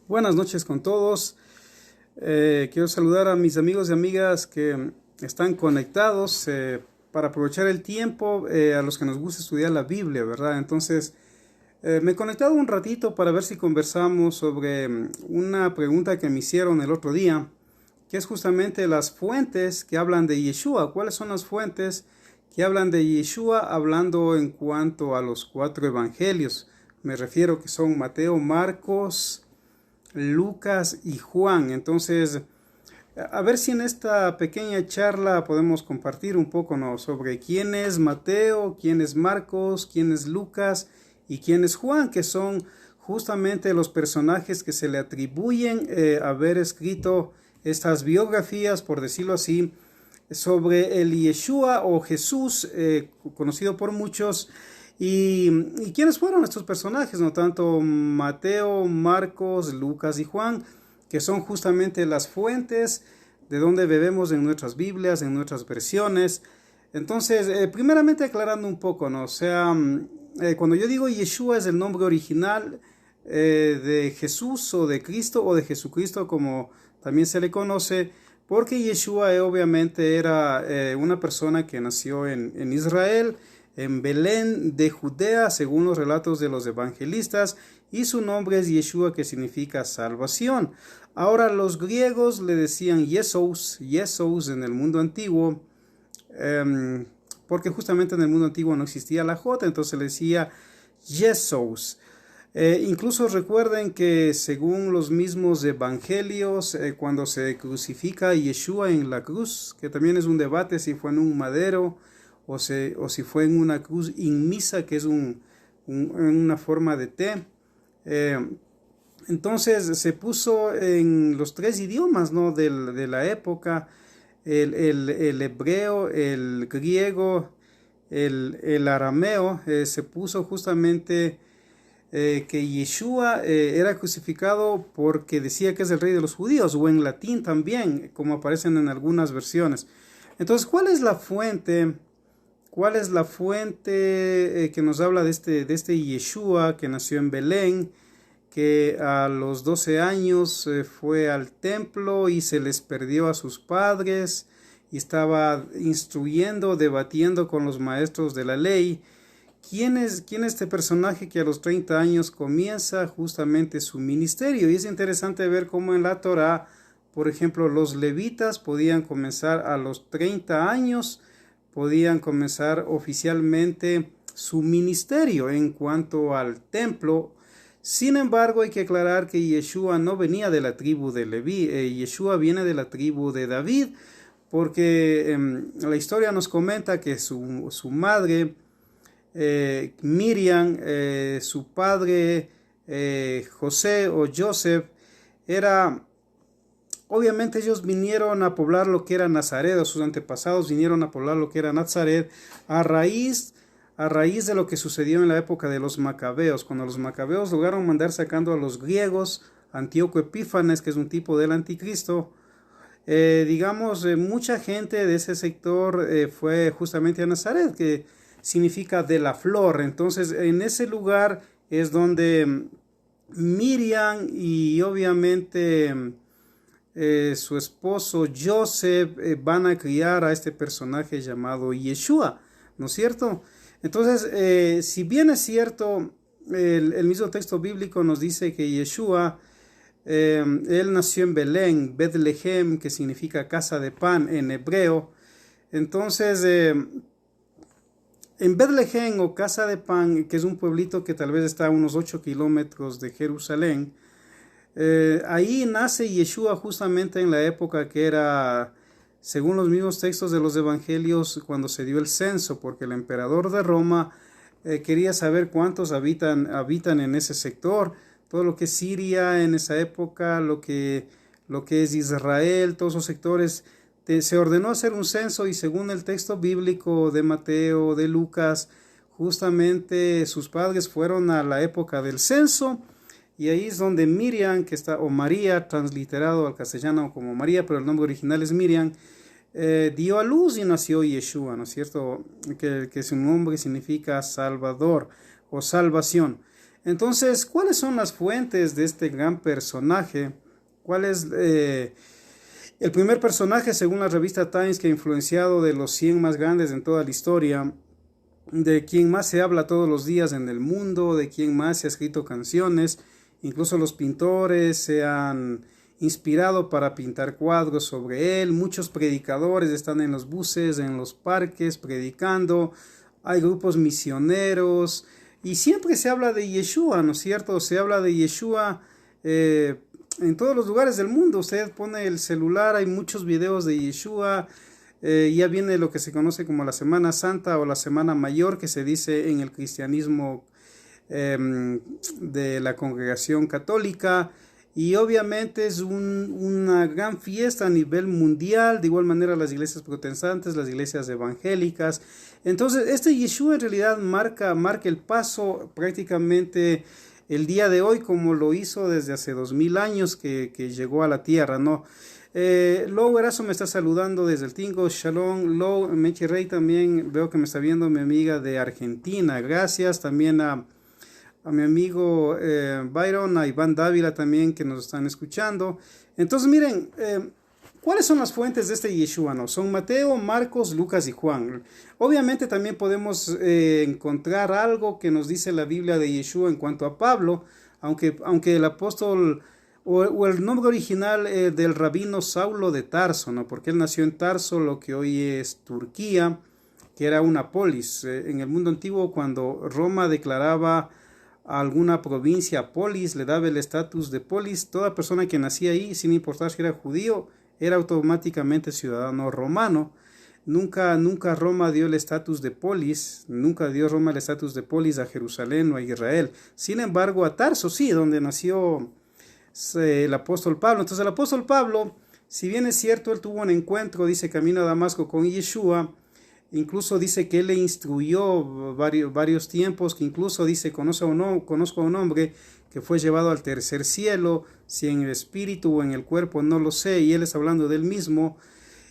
Buenas noches con todos. Quiero saludar a mis amigos y amigas que están conectados para aprovechar el tiempo, a los que nos gusta estudiar la Biblia, ¿verdad? Entonces, me he conectado un ratito para ver si conversamos sobre una pregunta que me hicieron el otro día, que es justamente las fuentes que hablan de Yeshua. ¿Cuáles son las fuentes que hablan de Yeshua hablando en cuanto a los 4 evangelios? Me refiero que son Mateo, Marcos, Lucas y Juan. Entonces, a ver si en esta pequeña charla podemos compartir un poco, ¿no?, sobre quién es Mateo, quién es Marcos, quién es Lucas y quién es Juan, que son justamente los personajes que se le atribuyen haber escrito estas biografías, por decirlo así, sobre el Yeshua o Jesús, conocido por muchos. ¿Y quiénes fueron estos personajes? No tanto Mateo, Marcos, Lucas y Juan, que son justamente las fuentes de donde bebemos en nuestras Biblias, en nuestras versiones. Entonces, primeramente aclarando un poco, ¿no? O sea, cuando yo digo Yeshua es el nombre original de Jesús o de Cristo o de Jesucristo, como también se le conoce, porque Yeshua obviamente era una persona que nació en Israel, en Belén de Judea, según los relatos de los evangelistas, y su nombre es Yeshua, que significa salvación. Ahora, los griegos le decían Yesos en el mundo antiguo, porque justamente en el mundo antiguo no existía la J, entonces le decía Yesos. Incluso recuerden que según los mismos evangelios, cuando se crucifica a Yeshua en la cruz, que también es un debate si fue en un madero o si fue en una cruz inmisa, que es una forma de T. Entonces se puso en los 3 idiomas, ¿no?, de la época, el hebreo, el griego, el arameo. Se puso justamente que Yeshua era crucificado porque decía que es el rey de los judíos, o en latín también, como aparecen en algunas versiones. Entonces, ¿cuál es la fuente? ¿Cuál es la fuente que nos habla de este Yeshua que nació en Belén, que a los 12 años fue al templo y se les perdió a sus padres y estaba instruyendo, debatiendo con los maestros de la ley? ¿Quién es este personaje que a los 30 años comienza justamente su ministerio? Y es interesante ver cómo en la Torá, por ejemplo, los levitas podían comenzar a los 30 años, podían comenzar oficialmente su ministerio en cuanto al templo. Sin embargo, hay que aclarar que Yeshua no venía de la tribu de Leví, Yeshua viene de la tribu de David, porque la historia nos comenta que su madre, Miriam, su padre José o Joseph, obviamente ellos vinieron a poblar lo que era Nazaret, o sus antepasados vinieron a poblar lo que era Nazaret a raíz de lo que sucedió en la época de los macabeos, cuando los macabeos lograron mandar sacando a los griegos. Antíoco Epífanes, que es un tipo del anticristo, mucha gente de ese sector fue justamente a Nazaret, que significa de la flor. Entonces, en ese lugar es donde Miriam y obviamente su esposo Joseph van a criar a este personaje llamado Yeshua, ¿no es cierto? Entonces, si bien es cierto, el mismo texto bíblico nos dice que Yeshua, él nació en Belén, Betlehem, que significa casa de pan en hebreo. Entonces, en Betlehem o casa de pan, que es un pueblito que tal vez está a unos 8 kilómetros de Jerusalén, ahí nace Yeshua justamente en la época que era, según los mismos textos de los evangelios, cuando se dio el censo, porque el emperador de Roma quería saber cuántos habitan en ese sector. Todo lo que es Siria en esa época, lo que es Israel, todos esos sectores, se ordenó hacer un censo, y según el texto bíblico de Mateo, de Lucas, justamente sus padres fueron a la época del censo. Y ahí es donde Miriam, o María, transliterado al castellano como María, pero el nombre original es Miriam, dio a luz y nació Yeshua, ¿no es cierto? Que su nombre significa Salvador o salvación. Entonces, ¿cuáles son las fuentes de este gran personaje? ¿Cuál es el primer personaje, según la revista Times, que ha influenciado de los 100 más grandes en toda la historia? De quien más se habla todos los días en el mundo, de quien más se ha escrito canciones, incluso los pintores se han inspirado para pintar cuadros sobre él, muchos predicadores están en los buses, en los parques predicando, hay grupos misioneros y siempre se habla de Yeshua, ¿no es cierto? Se habla de Yeshua en todos los lugares del mundo. Usted pone el celular, hay muchos videos de Yeshua. Ya viene lo que se conoce como la Semana Santa o la Semana Mayor, que se dice en el cristianismo de la congregación católica, y obviamente es una gran fiesta a nivel mundial, de igual manera las iglesias protestantes, las iglesias evangélicas. Entonces este Yeshua en realidad marca el paso prácticamente el día de hoy, como lo hizo desde hace 2000 años que llegó a la tierra, ¿no? Lou Erazo me está saludando desde el Tingo. Shalom. Lou Mechi Rey también veo que me está viendo, mi amiga de Argentina. Gracias también a mi amigo Byron, a Iván Dávila también, que nos están escuchando. Entonces miren, ¿cuáles son las fuentes de este Yeshua? ¿No? Son Mateo, Marcos, Lucas y Juan. Obviamente también podemos encontrar algo que nos dice la Biblia de Yeshua en cuanto a Pablo, aunque el apóstol o el nombre original del rabino Saulo de Tarso, ¿no? Porque él nació en Tarso, lo que hoy es Turquía, que era una polis. En el mundo antiguo, cuando Roma declaraba a alguna provincia polis, le daba el estatus de polis, toda persona que nacía ahí, sin importar si era judío, era automáticamente ciudadano romano. Nunca Roma dio el estatus de polis, nunca dio Roma el estatus de polis a Jerusalén o a Israel. Sin embargo, a Tarso sí, donde nació el apóstol Pablo. Entonces el apóstol Pablo, si bien es cierto, él tuvo un encuentro, dice, camino a Damasco con Yeshua, incluso dice que él le instruyó varios tiempos, que incluso dice, conozco a un hombre que fue llevado al tercer cielo, si en el espíritu o en el cuerpo, no lo sé, y él está hablando del mismo.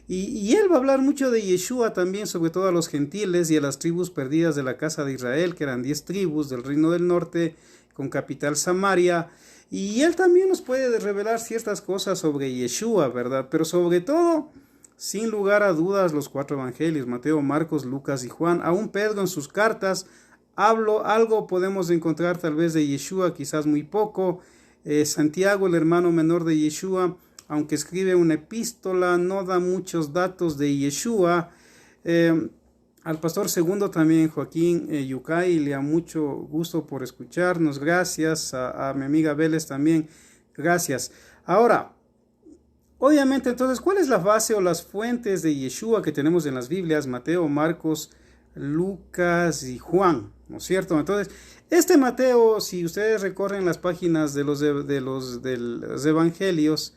Y él va a hablar mucho de Yeshua también, sobre todo a los gentiles y a las tribus perdidas de la casa de Israel, que eran 10 tribus del reino del norte, con capital Samaria. Y él también nos puede revelar ciertas cosas sobre Yeshua, ¿verdad? Pero sobre todo, sin lugar a dudas, los 4 evangelios, Mateo, Marcos, Lucas y Juan. Aún Pedro en sus cartas, algo podemos encontrar tal vez de Yeshua, quizás muy poco. Santiago, el hermano menor de Yeshua, aunque escribe una epístola, no da muchos datos de Yeshua. Al pastor segundo también, Joaquín Yucay, le da mucho gusto por escucharnos. Gracias. A mi amiga Vélez también. Gracias. Ahora, obviamente, entonces, ¿cuál es la base o las fuentes de Yeshua que tenemos en las Biblias? Mateo, Marcos, Lucas y Juan, ¿no es cierto? Entonces, este Mateo, si ustedes recorren las páginas de los evangelios,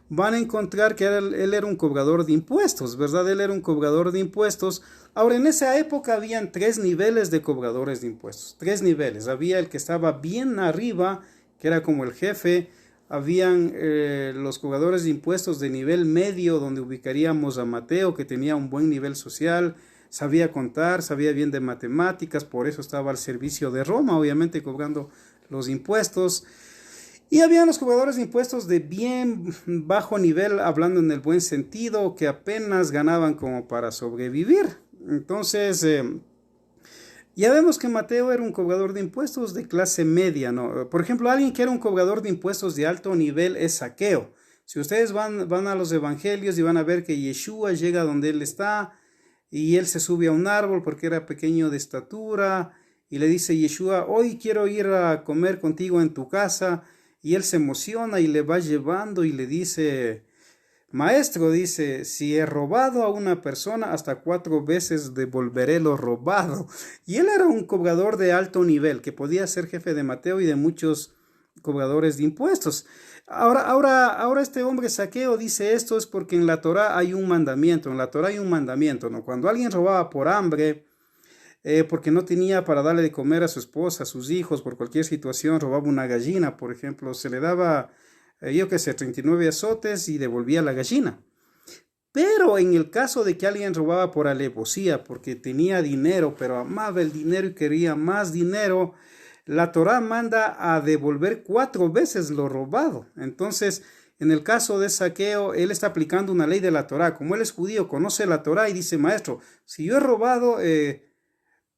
van a encontrar que él era un cobrador de impuestos, ¿verdad? Él era un cobrador de impuestos. Ahora, en esa época habían 3 niveles de cobradores de impuestos. 3 niveles. Había el que estaba bien arriba, que era como el jefe. Habían los cobradores de impuestos de nivel medio, donde ubicaríamos a Mateo, que tenía un buen nivel social, sabía contar, sabía bien de matemáticas, por eso estaba al servicio de Roma, obviamente cobrando los impuestos. Y habían los cobradores de impuestos de bien bajo nivel, hablando en el buen sentido, que apenas ganaban como para sobrevivir. Entonces, ya vemos que Mateo era un cobrador de impuestos de clase media, ¿no? Por ejemplo, alguien que era un cobrador de impuestos de alto nivel es Zaqueo. Si ustedes van a los evangelios y van a ver que Yeshua llega donde él está y él se sube a un árbol porque era pequeño de estatura y le dice Yeshua, hoy quiero ir a comer contigo en tu casa. Y él se emociona y le va llevando y le dice, maestro, dice, si he robado a una persona, hasta 4 veces devolveré lo robado. Y él era un cobrador de alto nivel, que podía ser jefe de Mateo y de muchos cobradores de impuestos. Ahora este hombre Zaqueo dice esto es porque en la Torá hay un mandamiento, ¿no? Cuando alguien robaba por hambre, porque no tenía para darle de comer a su esposa, a sus hijos, por cualquier situación, robaba una gallina, por ejemplo, se le daba, 39 azotes y devolvía la gallina. Pero en el caso de que alguien robaba por alevosía, porque tenía dinero, pero amaba el dinero y quería más dinero, la Torá manda a devolver 4 veces lo robado. Entonces, en el caso de Zaqueo, él está aplicando una ley de la Torá. Como él es judío, conoce la Torá y dice, maestro, si yo he robado,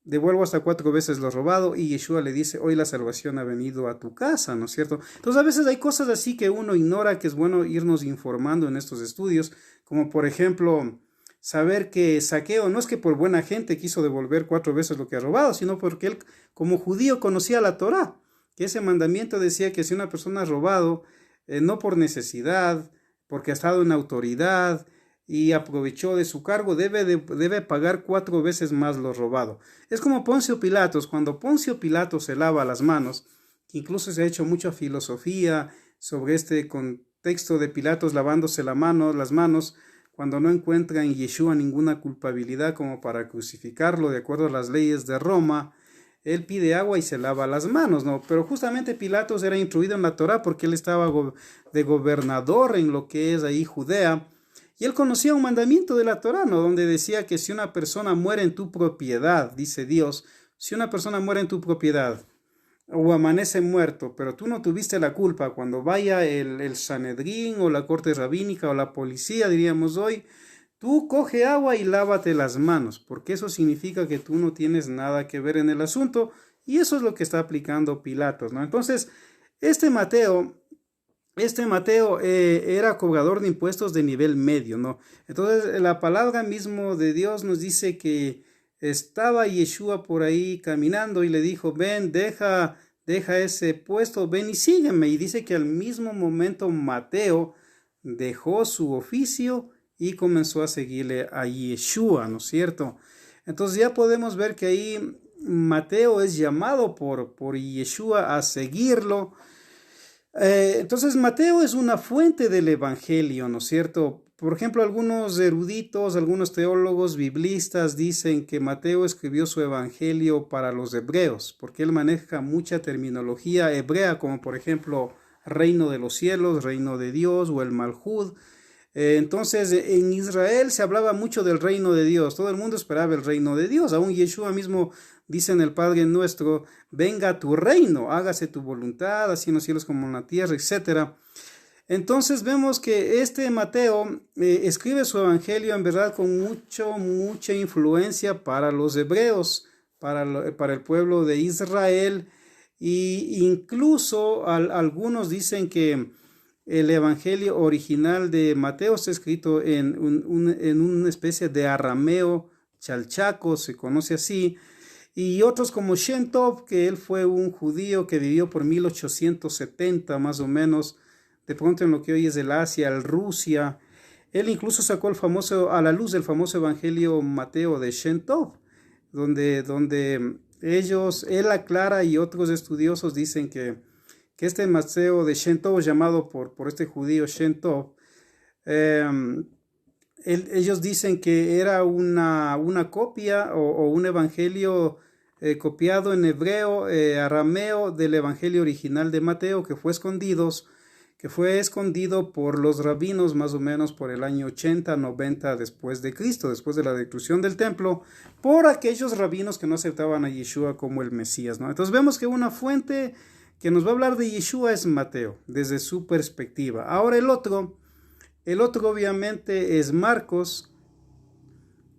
devuelvo hasta 4 veces lo robado. Y Yeshua le dice, hoy la salvación ha venido a tu casa, ¿no es cierto? Entonces, a veces hay cosas así que uno ignora, que es bueno irnos informando en estos estudios, como por ejemplo, saber que Zaqueo no es que por buena gente quiso devolver 4 veces lo que ha robado, sino porque él como judío conocía la Torá, que ese mandamiento decía que si una persona ha robado, no por necesidad, porque ha estado en autoridad y aprovechó de su cargo, debe pagar 4 veces más lo robado. Es como Poncio Pilatos. Cuando Poncio Pilatos se lava las manos, incluso se ha hecho mucha filosofía sobre este contexto de Pilatos lavándose las manos, cuando no encuentra en Yeshua ninguna culpabilidad como para crucificarlo de acuerdo a las leyes de Roma, él pide agua y se lava las manos, ¿no? Pero justamente Pilatos era instruido en la Torá porque él estaba de gobernador en lo que es ahí Judea, y él conocía un mandamiento de la Torá, ¿no? Donde decía que si una persona muere en tu propiedad, dice Dios, si una persona muere en tu propiedad o amanece muerto, pero tú no tuviste la culpa, cuando vaya el Sanedrín o la corte rabínica o la policía, diríamos hoy, tú coge agua y lávate las manos, porque eso significa que tú no tienes nada que ver en el asunto, y eso es lo que está aplicando Pilatos, ¿no? Entonces, este Mateo era cobrador de impuestos de nivel medio, ¿no? Entonces, la palabra mismo de Dios nos dice que estaba Yeshua por ahí caminando y le dijo, ven, deja ese puesto, ven y sígueme. Y dice que al mismo momento Mateo dejó su oficio y comenzó a seguirle a Yeshua, ¿no es cierto? Entonces ya podemos ver que ahí Mateo es llamado por Yeshua a seguirlo. Entonces Mateo es una fuente del Evangelio, ¿no es cierto? Por ejemplo, algunos eruditos, algunos teólogos biblistas dicen que Mateo escribió su Evangelio para los hebreos, porque él maneja mucha terminología hebrea, como por ejemplo reino de los cielos, reino de Dios o el Malhud. Entonces, en Israel se hablaba mucho del reino de Dios, todo el mundo esperaba el reino de Dios, aún Yeshua mismo dice en el Padre Nuestro, venga tu reino, hágase tu voluntad, así en los cielos como en la tierra, etc. Entonces vemos que este Mateo escribe su evangelio en verdad con mucha influencia para los hebreos, para el pueblo de Israel, y incluso algunos dicen que el evangelio original de Mateo está escrito en una especie de arameo chalchaco, se conoce así, y otros como Shem Tov, que él fue un judío que vivió por 1870 más o menos, de pronto en lo que hoy es el Asia, el Rusia. Él incluso sacó a la luz el famoso evangelio Mateo de Shem Tov, donde él aclara y otros estudiosos dicen que este Mateo de Shem Tov, llamado por este judío Shem Tov, ellos dicen que era una copia o un evangelio copiado en hebreo, arameo del evangelio original de Mateo, que fue escondido por los rabinos más o menos por el año 80-90 después de Cristo, después de la destrucción del templo, por aquellos rabinos que no aceptaban a Yeshua como el Mesías, ¿no? Entonces vemos que una fuente que nos va a hablar de Yeshua es Mateo, desde su perspectiva. Ahora el otro obviamente es Marcos.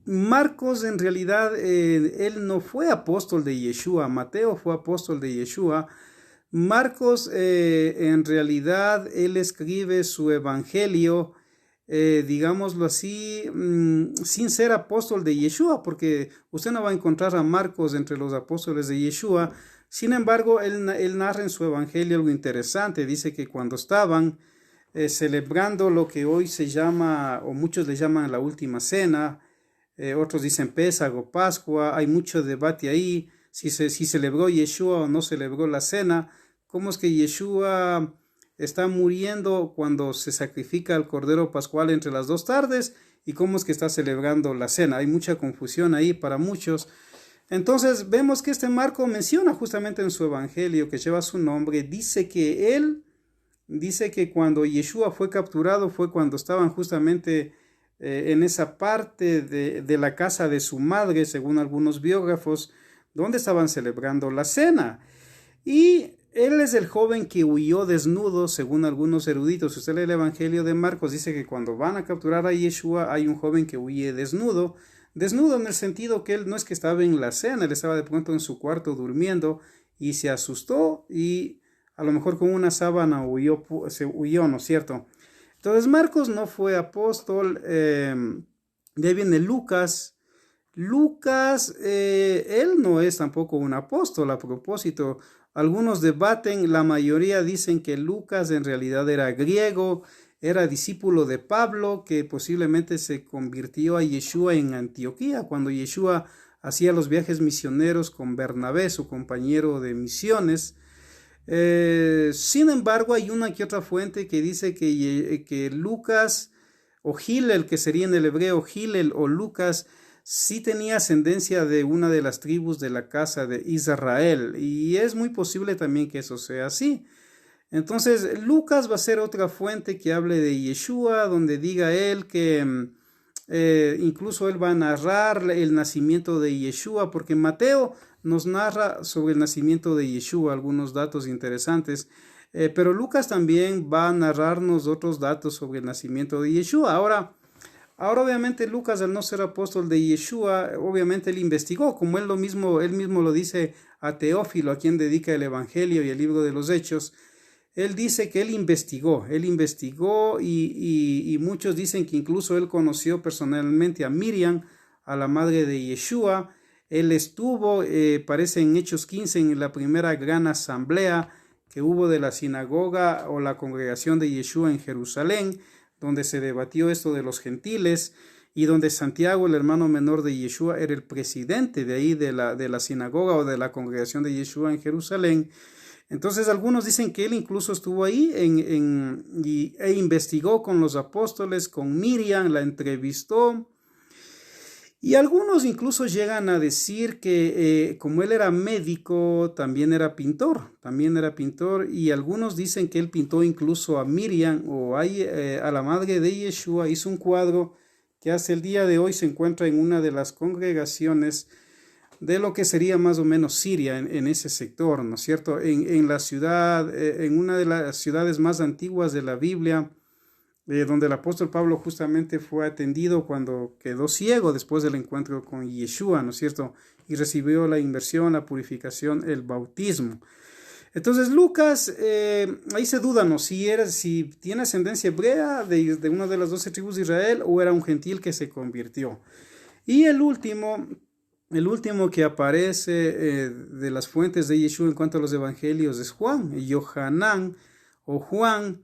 Marcos en realidad, él no fue apóstol de Yeshua, Mateo fue apóstol de Yeshua. Marcos en realidad él escribe su evangelio, digámoslo así, sin ser apóstol de Yeshua, porque usted no va a encontrar a Marcos entre los apóstoles de Yeshua. Sin embargo, él narra en su evangelio algo interesante. Dice que cuando estaban celebrando lo que hoy se llama, o muchos le llaman la última cena, otros dicen Pésago, Pascua, hay mucho debate ahí, si celebró Yeshua o no celebró la cena. ¿Cómo es que Yeshua está muriendo cuando se sacrifica el Cordero Pascual entre las 2 tardes? ¿Y cómo es que está celebrando la cena? Hay mucha confusión ahí para muchos. Entonces vemos que este Marco menciona justamente en su evangelio que lleva su nombre, dice que cuando Yeshua fue capturado fue cuando estaban justamente en esa parte de la casa de su madre, según algunos biógrafos, donde estaban celebrando la cena. Y él es el joven que huyó desnudo, según algunos eruditos. Si usted lee el Evangelio de Marcos, dice que cuando van a capturar a Yeshua, hay un joven que huye desnudo. Desnudo en el sentido que él no es que estaba en la cena, él estaba de pronto en su cuarto durmiendo y se asustó y a lo mejor con una sábana se huyó, ¿no es cierto? Entonces Marcos no fue apóstol. De ahí viene Lucas. Lucas, él no es tampoco un apóstol. A propósito, algunos debaten, la mayoría dicen que Lucas en realidad era griego, era discípulo de Pablo, que posiblemente se convirtió a Yeshua en Antioquía, cuando Yeshua hacía los viajes misioneros con Bernabé, su compañero de misiones. Sin embargo, hay una que otra fuente que dice que Lucas, o Hillel, que sería en el hebreo Hillel o Lucas, sí tenía ascendencia de una de las tribus de la casa de Israel, y es muy posible también que eso sea así. Entonces, Lucas va a ser otra fuente que hable de Yeshua, donde diga él que incluso él va a narrar el nacimiento de Yeshua, porque Mateo nos narra sobre el nacimiento de Yeshua algunos datos interesantes, pero Lucas también va a narrarnos otros datos sobre el nacimiento de Yeshua. Ahora obviamente Lucas, al no ser apóstol de Yeshua, obviamente él investigó, como él mismo lo dice a Teófilo, a quien dedica el Evangelio y el libro de los Hechos. Él dice que él investigó y muchos dicen que incluso él conoció personalmente a Miriam, a la madre de Yeshua. Él estuvo, parece en Hechos 15, en la primera gran asamblea que hubo de la sinagoga o la congregación de Yeshua en Jerusalén, donde se debatió esto de los gentiles y donde Santiago, el hermano menor de Yeshua, era el presidente de ahí de la sinagoga o de la congregación de Yeshua en Jerusalén. Entonces algunos dicen que él incluso estuvo ahí e investigó con los apóstoles, con Miriam, la entrevistó. Y algunos incluso llegan a decir que como él era médico, también era pintor, y algunos dicen que él pintó incluso a Miriam o a la madre de Yeshua, hizo un cuadro que hasta el día de hoy se encuentra en una de las congregaciones de lo que sería más o menos Siria en ese sector, ¿no es cierto? En la ciudad, en una de las ciudades más antiguas de la Biblia, donde el apóstol Pablo justamente fue atendido cuando quedó ciego después del encuentro con Yeshua, ¿no es cierto? Y recibió la inmersión, la purificación, el bautismo. Entonces Lucas, ahí se duda, ¿no? Si tiene ascendencia hebrea de una de las 12 tribus de Israel o era un gentil que se convirtió. Y el último que aparece de las fuentes de Yeshua en cuanto a los evangelios es Juan, Yohanan o Juan,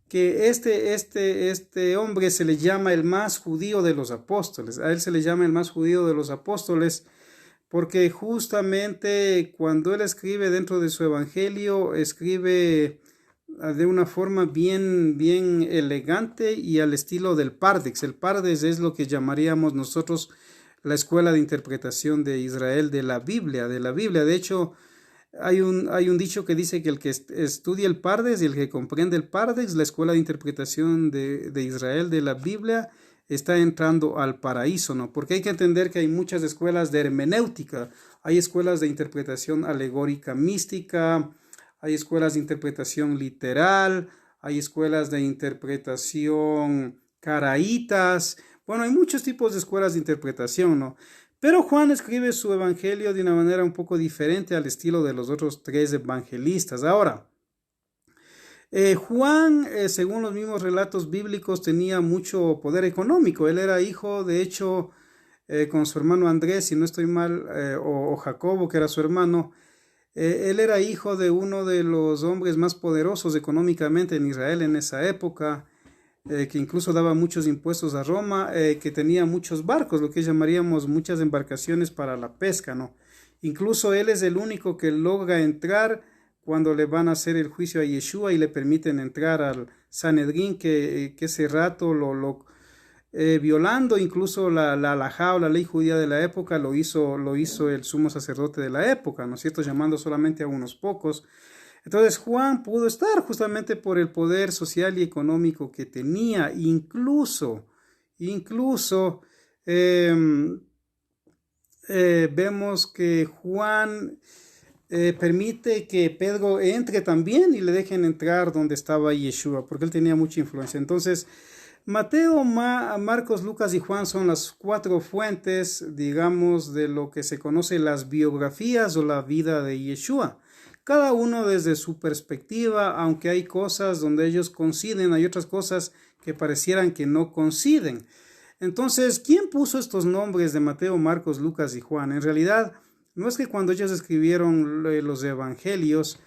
que este hombre se le llama el más judío de los apóstoles. A él se le llama el más judío de los apóstoles porque justamente cuando él escribe dentro de su evangelio, escribe de una forma bien elegante y al estilo del Pardex. El Pardex es lo que llamaríamos nosotros la escuela de interpretación de Israel de la Biblia. De hecho, hay un dicho que dice que el que estudia el Pardex y el que comprende el Pardex, la escuela de interpretación de Israel de la Biblia, está entrando al paraíso, ¿no? Porque hay que entender que hay muchas escuelas de hermenéutica, hay escuelas de interpretación alegórica mística, hay escuelas de interpretación literal, hay escuelas de interpretación caraítas. Bueno, hay muchos tipos de escuelas de interpretación, ¿no? Pero Juan escribe su evangelio de una manera un poco diferente al estilo de los otros 3 evangelistas. Ahora, Juan, según los mismos relatos bíblicos, tenía mucho poder económico. Él era hijo, de hecho, con su hermano Andrés, si no estoy mal, o Jacobo, que era su hermano. Él era hijo de uno de los hombres más poderosos económicamente en Israel en esa época, que incluso daba muchos impuestos a Roma, que tenía muchos barcos, lo que llamaríamos muchas embarcaciones para la pesca, ¿no? Incluso él es el único que logra entrar cuando le van a hacer el juicio a Yeshua y le permiten entrar al Sanedrín, que ese rato violando incluso la halajá o la ley judía de la época, lo hizo el sumo sacerdote de la época, ¿no es cierto?, llamando solamente a unos pocos. Entonces Juan pudo estar justamente por el poder social y económico que tenía. Incluso vemos que Juan permite que Pedro entre también y le dejen entrar donde estaba Yeshua, porque él tenía mucha influencia. Entonces, Mateo, Marcos, Lucas y Juan son las 4 fuentes, digamos, de lo que se conoce las biografías o la vida de Yeshua. Cada uno desde su perspectiva, aunque hay cosas donde ellos coinciden, hay otras cosas que parecieran que no coinciden. Entonces, ¿quién puso estos nombres de Mateo, Marcos, Lucas y Juan? En realidad, no es que cuando ellos escribieron los evangelios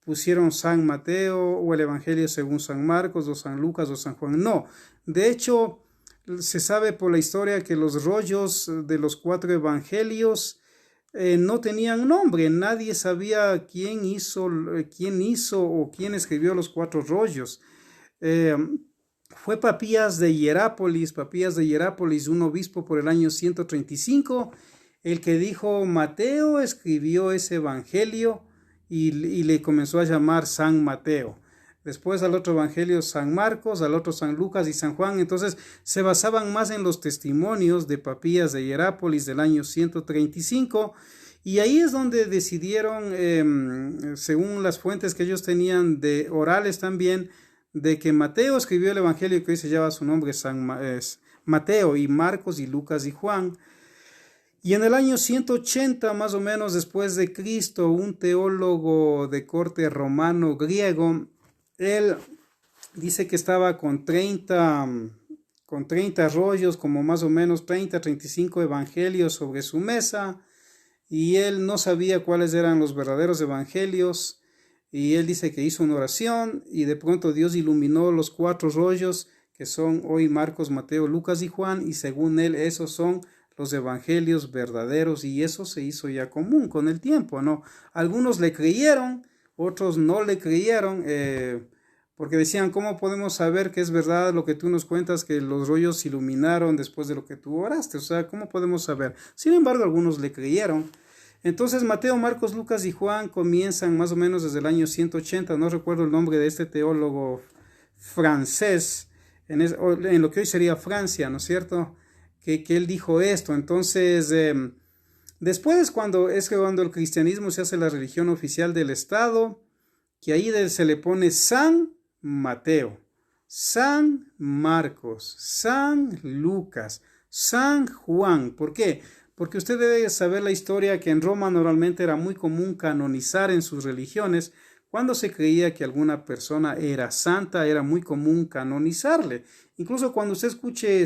pusieron San Mateo o el evangelio según San Marcos o San Lucas o San Juan. No, de hecho, se sabe por la historia que los rollos de los 4 evangelios no tenían nombre. Nadie sabía quién hizo o quién escribió los 4 rollos. Fue Papías de Hierápolis, un obispo por el año 135, el que dijo: Mateo escribió ese evangelio y le comenzó a llamar San Mateo. Después al otro evangelio San Marcos, al otro San Lucas y San Juan. Entonces se basaban más en los testimonios de Papías de Hierápolis del año 135, y ahí es donde decidieron, según las fuentes que ellos tenían de orales también, de que Mateo escribió el evangelio que hoy se llama su nombre Mateo, y Marcos y Lucas y Juan. Y en el año 180 más o menos después de Cristo, un teólogo de corte romano griego, él dice que estaba con 30 rollos, como más o menos 35 evangelios sobre su mesa, y él no sabía cuáles eran los verdaderos evangelios. Y él dice que hizo una oración y de pronto Dios iluminó los 4 rollos que son hoy Marcos, Mateo, Lucas y Juan, y según él esos son los evangelios verdaderos, y eso se hizo ya común con el tiempo, ¿no? Algunos le creyeron, otros no le creyeron, porque decían: ¿cómo podemos saber que es verdad lo que tú nos cuentas, que los rollos se iluminaron después de lo que tú oraste? O sea, ¿cómo podemos saber? Sin embargo, algunos le creyeron. Entonces Mateo, Marcos, Lucas y Juan comienzan más o menos desde el año 180, no recuerdo el nombre de este teólogo francés, en lo que hoy sería Francia, ¿no es cierto?, que él dijo esto. Entonces, después cuando el cristianismo se hace la religión oficial del Estado, que ahí se le pone San Mateo, San Marcos, San Lucas, San Juan. ¿Por qué? Porque usted debe saber la historia que en Roma normalmente era muy común canonizar en sus religiones. Cuando se creía que alguna persona era santa, era muy común canonizarle. Incluso cuando usted escuche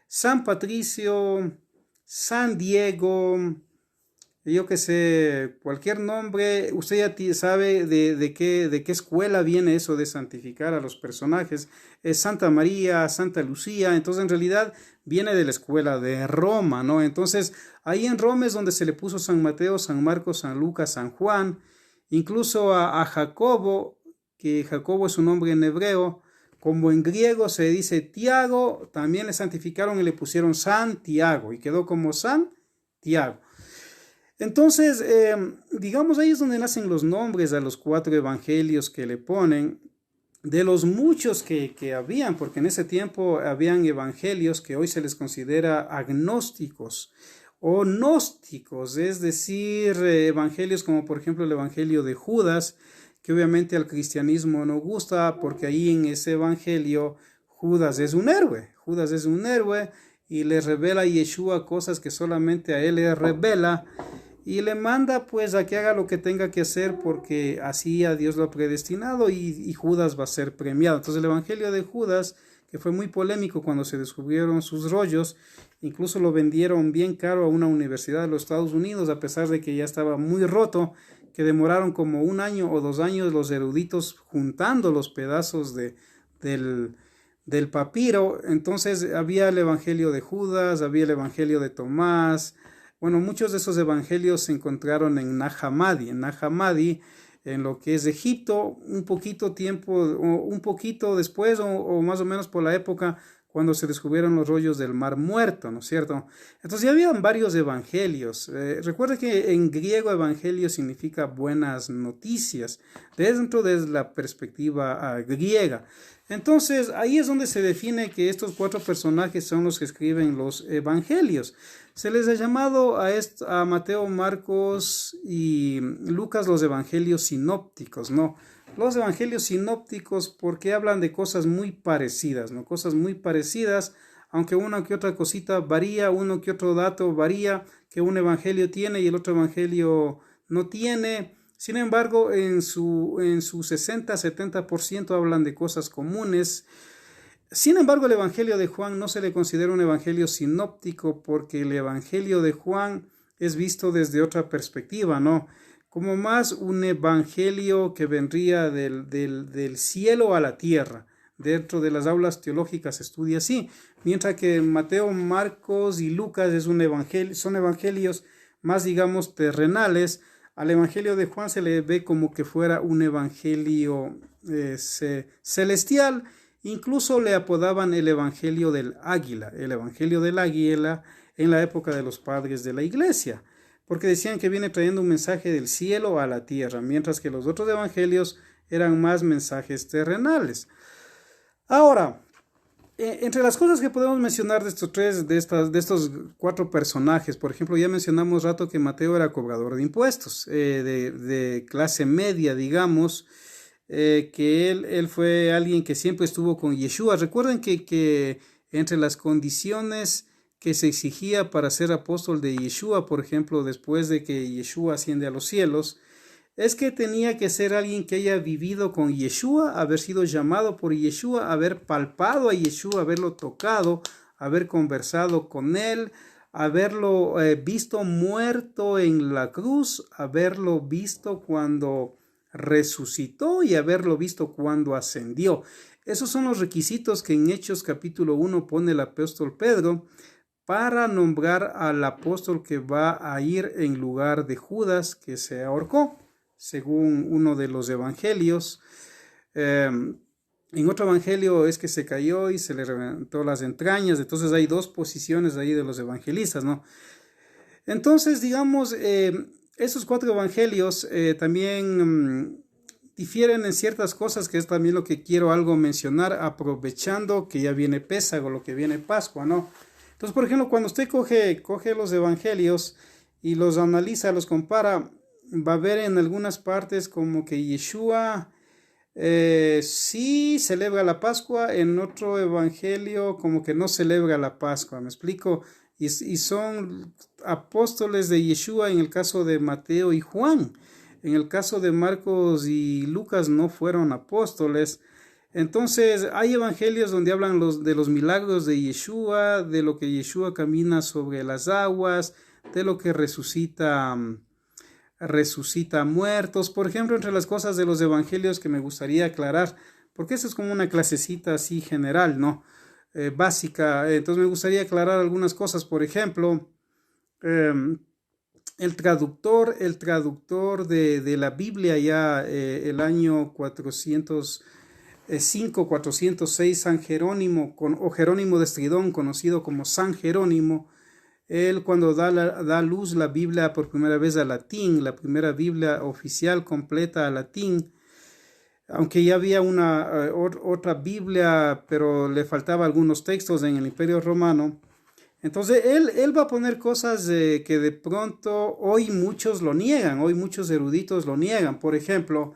San Patricio, San Diego, yo que sé, cualquier nombre, usted ya sabe de qué escuela viene eso de santificar a los personajes. Es Santa María, Santa Lucía. Entonces en realidad viene de la escuela de Roma, ¿no? Entonces ahí en Roma es donde se le puso San Mateo, San Marcos, San Lucas, San Juan. Incluso a Jacobo, que Jacobo es un nombre en hebreo, como en griego se dice Tiago, también le santificaron y le pusieron Santiago y quedó como Santiago. Entonces, digamos, ahí es donde nacen los nombres a los 4 evangelios que le ponen, de los muchos que habían, porque en ese tiempo habían evangelios que hoy se les considera agnósticos o gnósticos, es decir, evangelios como por ejemplo el evangelio de Judas, que obviamente al cristianismo no gusta, porque ahí en ese evangelio Judas es un héroe y le revela a Yeshua cosas que solamente a él le revela, y le manda pues a que haga lo que tenga que hacer, porque así a Dios lo ha predestinado, y Judas va a ser premiado. Entonces el evangelio de Judas, que fue muy polémico cuando se descubrieron sus rollos, incluso lo vendieron bien caro a una universidad de los Estados Unidos, a pesar de que ya estaba muy roto, que demoraron como 1 año o 2 años los eruditos juntando los pedazos del papiro. Entonces había el evangelio de Judas, había el evangelio de Tomás. Bueno, muchos de esos evangelios se encontraron en Nag Hammadi, en lo que es Egipto, un poquito después o más o menos por la época cuando se descubrieron los rollos del Mar Muerto, ¿no es cierto? Entonces ya habían varios evangelios. Recuerda que en griego evangelio significa buenas noticias, dentro de la perspectiva griega. Entonces ahí es donde se define que estos 4 personajes son los que escriben los evangelios. Se les ha llamado a Mateo, Marcos y Lucas los evangelios sinópticos, ¿no? Los evangelios sinópticos porque hablan de cosas muy parecidas, ¿no? Cosas muy parecidas, aunque una que otra cosita varía, uno que otro dato varía, que un evangelio tiene y el otro evangelio no tiene. Sin embargo, en su 60-70% hablan de cosas comunes. Sin embargo, el evangelio de Juan no se le considera un evangelio sinóptico porque el evangelio de Juan es visto desde otra perspectiva, ¿no? Como más un evangelio que vendría del cielo a la tierra. Dentro de las aulas teológicas se estudia así, mientras que Mateo, Marcos y Lucas son evangelios más, digamos, terrenales. Al evangelio de Juan se le ve como que fuera un evangelio celestial. Incluso le apodaban el evangelio del águila en la época de los padres de la iglesia, porque decían que viene trayendo un mensaje del cielo a la tierra, mientras que los otros evangelios eran más mensajes terrenales. Ahora, entre las cosas que podemos mencionar de estos 4 personajes, por ejemplo, ya mencionamos rato que Mateo era cobrador de impuestos, de clase media, digamos, que él fue alguien que siempre estuvo con Yeshua. Recuerden que entre las condiciones que se exigía para ser apóstol de Yeshua, por ejemplo, después de que Yeshua asciende a los cielos, es que tenía que ser alguien que haya vivido con Yeshua, haber sido llamado por Yeshua, haber palpado a Yeshua, haberlo tocado, haber conversado con él, haberlo visto muerto en la cruz, haberlo visto cuando resucitó y haberlo visto cuando ascendió. Esos son los requisitos que en Hechos capítulo 1 pone el apóstol Pedro para nombrar al apóstol que va a ir en lugar de Judas, que se ahorcó, según uno de los evangelios. En otro evangelio es que se cayó y se le reventó las entrañas. Entonces hay 2 posiciones ahí de los evangelistas, ¿no? Entonces, digamos, esos 4 evangelios también difieren en ciertas cosas, que es también lo que quiero algo mencionar, aprovechando que ya viene Pésago, lo que viene Pascua, ¿no? Entonces, por ejemplo, cuando usted coge los evangelios y los analiza, los compara, va a ver en algunas partes como que Yeshua sí celebra la Pascua, en otro evangelio como que no celebra la Pascua, ¿me explico? Y son apóstoles de Yeshua en el caso de Mateo y Juan. En el caso de Marcos y Lucas no fueron apóstoles. Entonces hay evangelios donde hablan de los milagros de Yeshua, de lo que Yeshua camina sobre las aguas, de lo que resucita muertos. Por ejemplo, entre las cosas de los evangelios que me gustaría aclarar, porque eso es como una clasecita así general, ¿no? Básica. Entonces me gustaría aclarar algunas cosas. Por ejemplo, el traductor de la Biblia ya el año 406, San Jerónimo, o Jerónimo de Estridón, conocido como San Jerónimo, él cuando da luz la Biblia por primera vez a latín, la primera Biblia oficial completa a latín, aunque ya había otra Biblia, pero le faltaba algunos textos en el Imperio Romano. Entonces él va a poner cosas que de pronto hoy muchos lo niegan, hoy muchos eruditos lo niegan. Por ejemplo,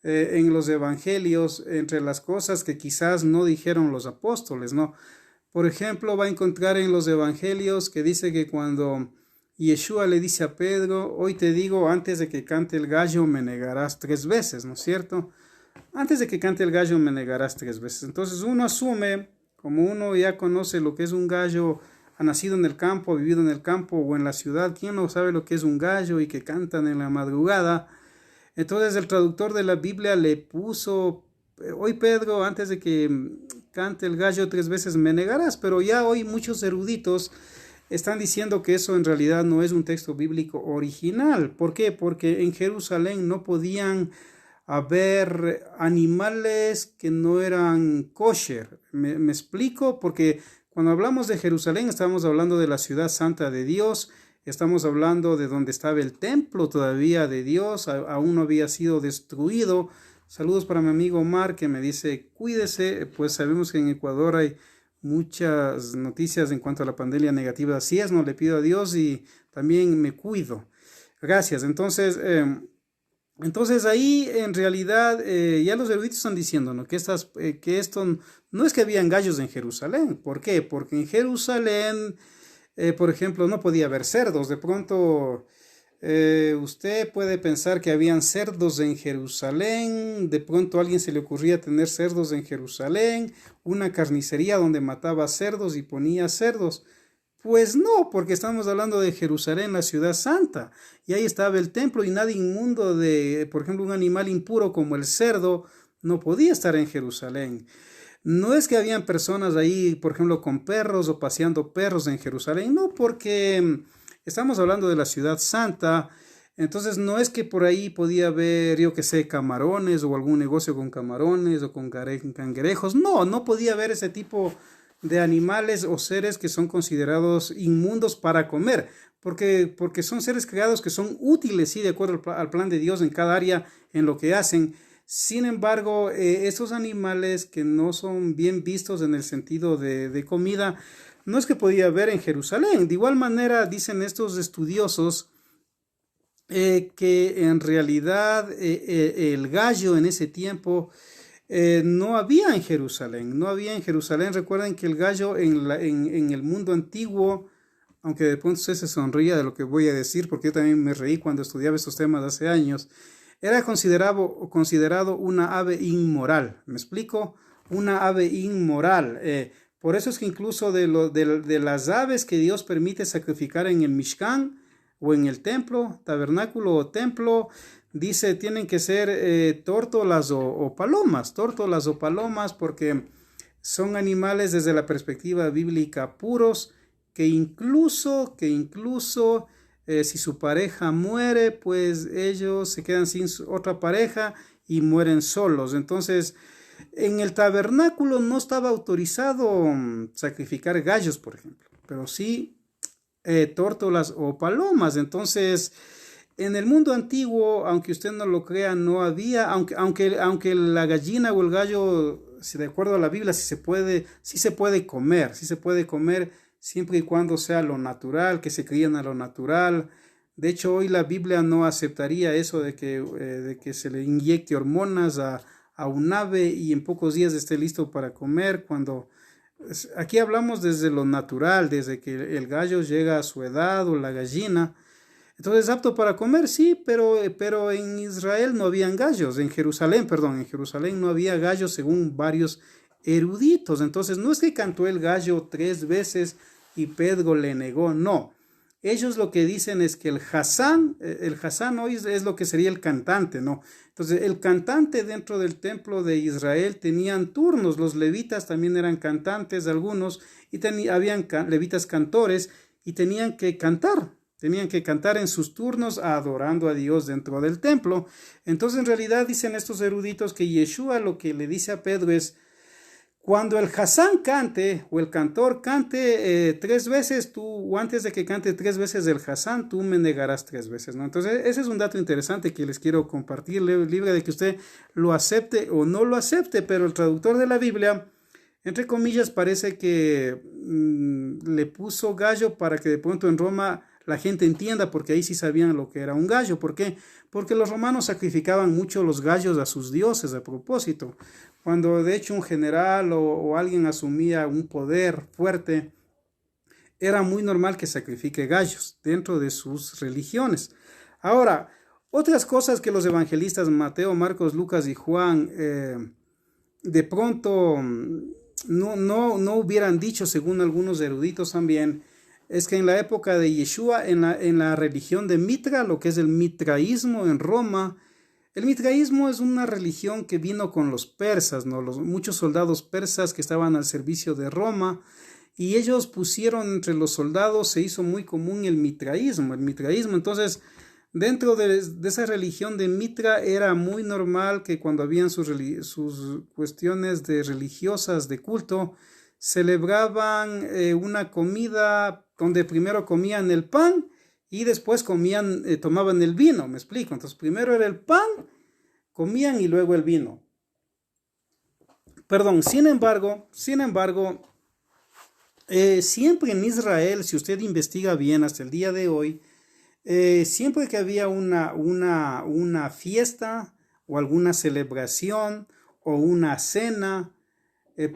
en los evangelios, entre las cosas que quizás no dijeron los apóstoles, ¿no? Por ejemplo, va a encontrar en los evangelios que dice que cuando Yeshua le dice a Pedro, hoy te digo, antes de que cante el gallo me negarás 3 veces, ¿no es cierto? Antes de que cante el gallo me negarás 3 veces. Entonces uno asume, como uno ya conoce lo que es un gallo, ha nacido en el campo, ha vivido en el campo o en la ciudad, ¿quién no sabe lo que es un gallo y que cantan en la madrugada? Entonces el traductor de la Biblia le puso, hoy Pedro, antes de que cante el gallo 3 veces me negarás, pero ya hoy muchos eruditos están diciendo que eso en realidad no es un texto bíblico original. ¿Por qué? Porque en Jerusalén no podían a ver animales que no eran kosher. ¿Me explico? Porque cuando hablamos de Jerusalén estamos hablando de la ciudad santa de Dios, estamos hablando de donde estaba el templo todavía de Dios, aún no había sido destruido. Saludos para mi amigo Omar que me dice, cuídese, pues sabemos que en Ecuador hay muchas noticias en cuanto a la pandemia negativa. Así es, no le pido a Dios y también me cuido. Gracias. Entonces ahí en realidad ya los eruditos están diciendo, ¿no? Que esto no es que habían gallos en Jerusalén. ¿Por qué? Porque en Jerusalén, por ejemplo, no podía haber cerdos. De pronto usted puede pensar que habían cerdos en Jerusalén. De pronto a alguien se le ocurría tener cerdos en Jerusalén, una carnicería donde mataba cerdos y ponía cerdos. Pues no, porque estamos hablando de Jerusalén, la ciudad santa, y ahí estaba el templo y nada inmundo por ejemplo, un animal impuro como el cerdo, no podía estar en Jerusalén. No es que habían personas ahí, por ejemplo, con perros o paseando perros en Jerusalén, no, porque estamos hablando de la ciudad santa, entonces no es que por ahí podía haber, yo que sé, camarones o algún negocio con camarones o con cangrejos, no podía haber ese tipo de animales o seres que son considerados inmundos para comer, porque son seres creados que son útiles, sí, de acuerdo al plan de Dios en cada área en lo que hacen. Sin embargo, estos animales que no son bien vistos en el sentido de comida, no es que podía haber en Jerusalén. De igual manera, dicen estos estudiosos que en realidad el gallo en ese tiempo no había en Jerusalén, no había en Jerusalén. Recuerden que el gallo en el mundo antiguo, aunque de pronto usted se sonría de lo que voy a decir, porque yo también me reí cuando estudiaba estos temas hace años, era considerado una ave inmoral. ¿Me explico? Una ave inmoral. Por eso es que incluso de las aves que Dios permite sacrificar en el Mishkan o en el templo, tabernáculo o templo, dice tienen que ser tórtolas o palomas, porque son animales desde la perspectiva bíblica puros, que incluso si su pareja muere, pues ellos se quedan sin otra pareja y mueren solos. Entonces, en el tabernáculo no estaba autorizado sacrificar gallos, por ejemplo, pero sí tórtolas o palomas. Entonces, en el mundo antiguo, aunque usted no lo crea, no había, aunque la gallina o el gallo, si de acuerdo a la Biblia, sí se puede comer, siempre y cuando sea lo natural, que se críen a lo natural. De hecho, hoy la Biblia no aceptaría eso de que se le inyecte hormonas a un ave y en pocos días esté listo para comer. Aquí hablamos desde lo natural, desde que el gallo llega a su edad o la gallina. Entonces, apto para comer, sí, pero en Israel no habían gallos, en Jerusalén no había gallos según varios eruditos. Entonces, no es que cantó el gallo 3 veces y Pedro le negó, no. Ellos lo que dicen es que el Hasán hoy es lo que sería el cantante, ¿no? Entonces, el cantante dentro del templo de Israel tenían turnos, los levitas también eran cantantes, algunos, y habían levitas cantores y tenían que cantar en sus turnos adorando a Dios dentro del templo. Entonces, en realidad, dicen estos eruditos que Yeshua lo que le dice a Pedro es, cuando el Hasán cante o el cantor cante 3 veces, o antes de que cante 3 veces el Hasán, tú me negarás 3 veces, ¿no? Entonces, ese es un dato interesante que les quiero compartir, libre de que usted lo acepte o no lo acepte, pero el traductor de la Biblia, entre comillas, parece que le puso gallo para que de pronto en Roma la gente entienda, porque ahí sí sabían lo que era un gallo. ¿Por qué? Porque los romanos sacrificaban mucho los gallos a sus dioses a propósito. Cuando de hecho un general o alguien asumía un poder fuerte, era muy normal que sacrifique gallos dentro de sus religiones. Ahora, otras cosas que los evangelistas Mateo, Marcos, Lucas y Juan de pronto no hubieran dicho, según algunos eruditos también, es que en la época de Yeshua, en la religión de Mitra, lo que es el mitraísmo en Roma, el mitraísmo es una religión que vino con los persas, ¿no? Muchos soldados persas que estaban al servicio de Roma, y ellos pusieron entre los soldados, se hizo muy común el mitraísmo. Entonces, Dentro de esa religión de Mitra era muy normal que cuando habían sus cuestiones religiosas de culto, celebraban una comida donde primero comían el pan y después tomaban el vino, me explico. Entonces primero era el pan, comían y luego el vino. Perdón, sin embargo, siempre en Israel, si usted investiga bien hasta el día de hoy, siempre que había una fiesta o alguna celebración o una cena,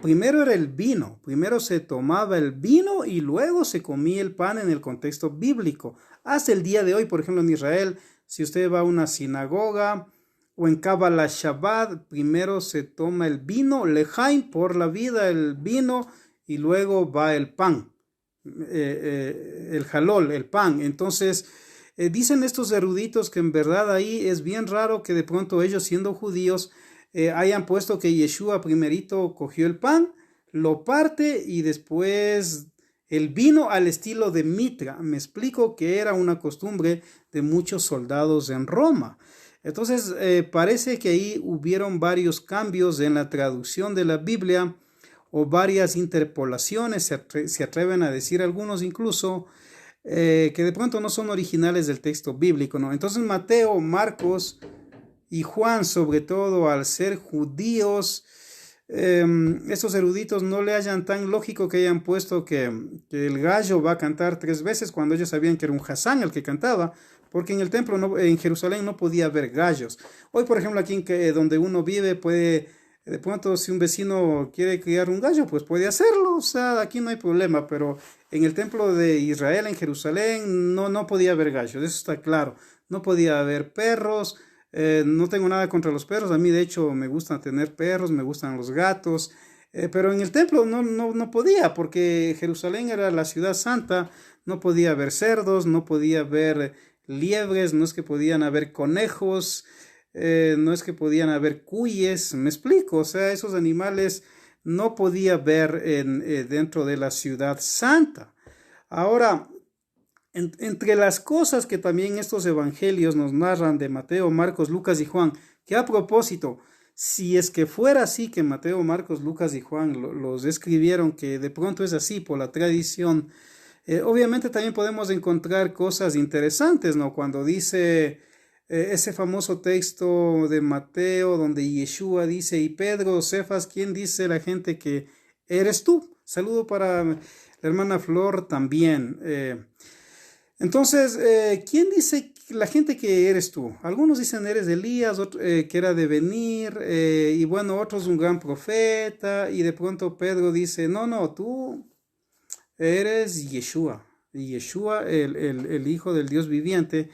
primero era el vino, primero se tomaba el vino y luego se comía el pan en el contexto bíblico. Hasta el día de hoy, por ejemplo, en Israel, si usted va a una sinagoga o en Kabbalah Shabbat, primero se toma el vino, lejaim, por la vida, el vino, y luego va el pan, el halol, el pan. Entonces, dicen estos eruditos que en verdad ahí es bien raro que de pronto ellos, siendo judíos, hayan puesto que Yeshua primerito cogió el pan, lo parte y después el vino al estilo de Mitra. Me explico que era una costumbre de muchos soldados en Roma. Entonces parece que ahí hubieron varios cambios en la traducción de la Biblia o varias interpolaciones, se atreven a decir algunos incluso, que de pronto no son originales del texto bíblico, ¿no? Entonces Mateo, Marcos y Juan, sobre todo al ser judíos, estos eruditos no le hallan tan lógico que hayan puesto que el gallo va a cantar 3 veces cuando ellos sabían que era un Hasán el que cantaba, porque en el templo, en Jerusalén, no podía haber gallos. Hoy, por ejemplo, aquí donde uno vive, de pronto, si un vecino quiere criar un gallo, pues puede hacerlo, o sea, aquí no hay problema, pero en el templo de Israel, en Jerusalén, no podía haber gallos, eso está claro. No podía haber perros. No tengo nada contra los perros, a mí de hecho me gustan tener perros, me gustan los gatos, pero en el templo no podía, porque Jerusalén era la ciudad santa, no podía haber cerdos, no podía haber liebres, no es que podían haber conejos, no es que podían haber cuyes, me explico, o sea, esos animales no podía haber dentro de la ciudad santa. Ahora, entre las cosas que también estos evangelios nos narran de Mateo, Marcos, Lucas y Juan, que a propósito, si es que fuera así que Mateo, Marcos, Lucas y Juan los escribieron, que de pronto es así por la tradición, obviamente también podemos encontrar cosas interesantes, ¿no? Cuando dice ese famoso texto de Mateo donde Yeshua dice, y Pedro, Cefas, ¿quién dice la gente que eres tú? Saludo para la hermana Flor también. Entonces, ¿quién dice la gente que eres tú? Algunos dicen eres Elías, que era de venir, y bueno, otros un gran profeta, y de pronto Pedro dice, no, tú eres Yeshua, el Hijo del Dios viviente.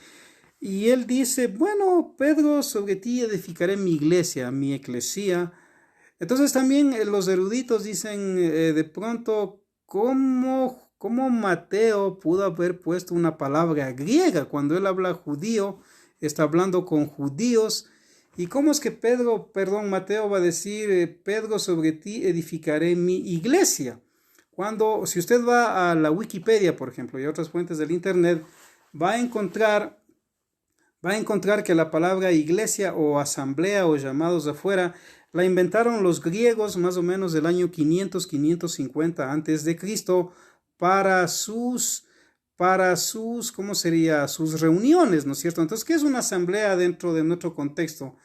Y él dice, bueno, Pedro, sobre ti edificaré mi iglesia, mi eclesía. Entonces también los eruditos dicen de pronto, ¿cómo Mateo pudo haber puesto una palabra griega? Cuando él habla judío, está hablando con judíos. ¿Y cómo es que Mateo va a decir, Pedro, sobre ti edificaré mi iglesia? Si usted va a la Wikipedia, por ejemplo, y otras fuentes del internet, va a encontrar que la palabra iglesia o asamblea o llamados afuera la inventaron los griegos más o menos del año 500-550 antes de Cristo para sus, ¿cómo sería? Sus reuniones, ¿no es cierto? Entonces, ¿qué es una asamblea dentro de nuestro contexto?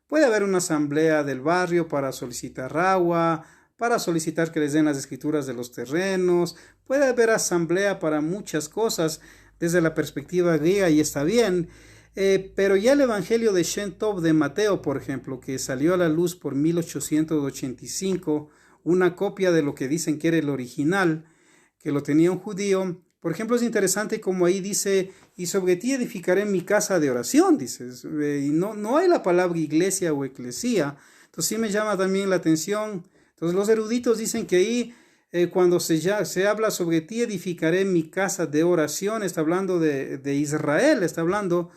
Puede haber una asamblea del barrio para solicitar agua, para solicitar que les den las escrituras de los terrenos, puede haber asamblea para muchas cosas desde la perspectiva griega y está bien. Pero ya el Evangelio de Shem Tov de Mateo, por ejemplo, que salió a la luz por 1885, una copia de lo que dicen que era el original, que lo tenía un judío. Por ejemplo, es interesante como ahí dice, y sobre ti edificaré mi casa de oración, dices, y no hay la palabra iglesia o eclesía. Entonces sí me llama también la atención. Entonces los eruditos dicen que ahí cuando se habla sobre ti edificaré mi casa de oración, está hablando de Israel, está hablando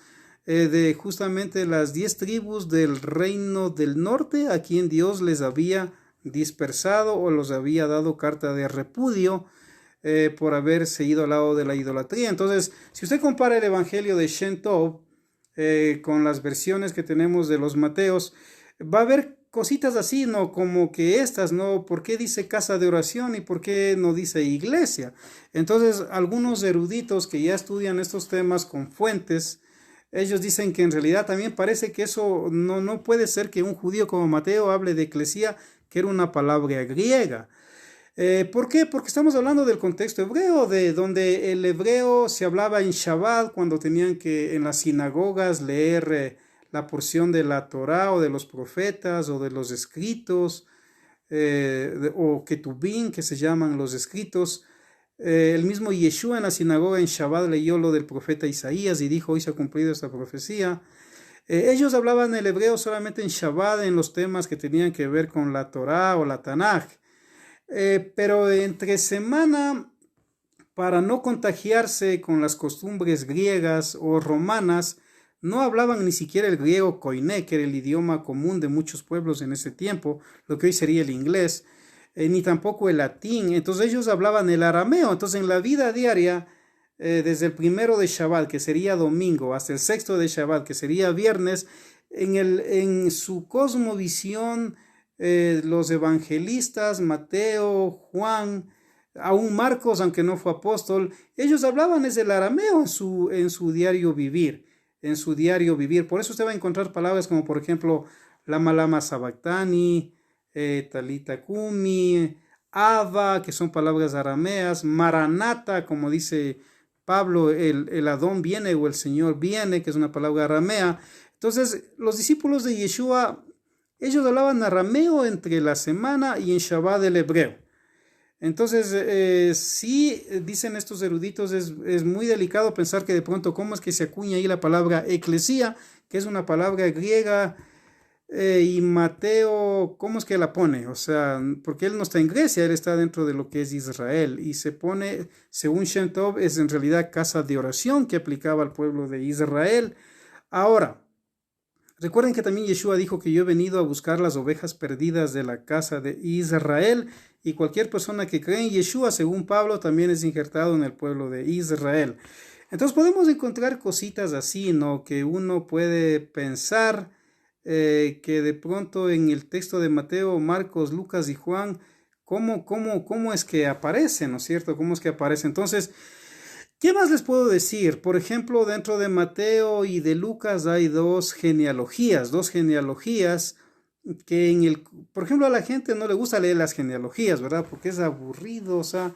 de justamente las 10 tribus del reino del norte, a quien Dios les había dispersado o los había dado carta de repudio por haberse ido al lado de la idolatría. Entonces, si usted compara el Evangelio de Shem Tov con las versiones que tenemos de los Mateos, va a haber cositas así, ¿no? Como que estas, ¿no? ¿Por qué dice casa de oración y por qué no dice iglesia? Entonces, algunos eruditos que ya estudian estos temas con fuentes, ellos dicen que en realidad también parece que eso no puede ser que un judío como Mateo hable de eclesía, que era una palabra griega. ¿Por qué? Porque estamos hablando del contexto hebreo, de donde el hebreo se hablaba en Shabbat, cuando tenían que en las sinagogas leer la porción de la Torá o de los profetas o de los escritos, o Ketubín, que se llaman los escritos. El mismo Yeshua en la sinagoga en Shabbat leyó lo del profeta Isaías y dijo: hoy se ha cumplido esta profecía. Ellos hablaban el hebreo solamente en Shabbat, en los temas que tenían que ver con la Torá o la Tanaj. Pero entre semana, para no contagiarse con las costumbres griegas o romanas, no hablaban ni siquiera el griego koiné, que era el idioma común de muchos pueblos en ese tiempo, lo que hoy sería el inglés, ni tampoco el latín. Entonces ellos hablaban el arameo. Entonces en la vida diaria, desde el primero de Shabbat, que sería domingo, hasta el sexto de Shabbat, que sería viernes, en su cosmovisión, los evangelistas, Mateo, Juan, aún Marcos, aunque no fue apóstol, ellos hablaban es el arameo en su diario vivir, Por eso usted va a encontrar palabras como, por ejemplo, lama lama sabactani, talita kumi, ava, que son palabras arameas, maranata, como dice Pablo, el Adón viene o el Señor viene, que es una palabra aramea. Entonces, los discípulos de Yeshua, ellos hablaban arameo entre la semana y en Shabbat el hebreo. Entonces, sí, dicen estos eruditos, es muy delicado pensar que de pronto cómo es que se acuña ahí la palabra eclesía, que es una palabra griega, y Mateo, ¿cómo es que la pone? O sea, porque él no está en Grecia, él está dentro de lo que es Israel, y se pone, según Shem Tov, es en realidad casa de oración que aplicaba al pueblo de Israel. Ahora, recuerden que también Yeshua dijo que yo he venido a buscar las ovejas perdidas de la casa de Israel, y cualquier persona que cree en Yeshua, según Pablo, también es injertado en el pueblo de Israel. Entonces podemos encontrar cositas así, ¿no? Que uno puede pensar que de pronto en el texto de Mateo, Marcos, Lucas y Juan, ¿cómo es que aparece, ¿no es cierto? ¿Cómo es que aparece? Entonces, ¿qué más les puedo decir? Por ejemplo, dentro de Mateo y de Lucas hay dos genealogías que por ejemplo, a la gente no le gusta leer las genealogías, ¿verdad? Porque es aburrido, o sea,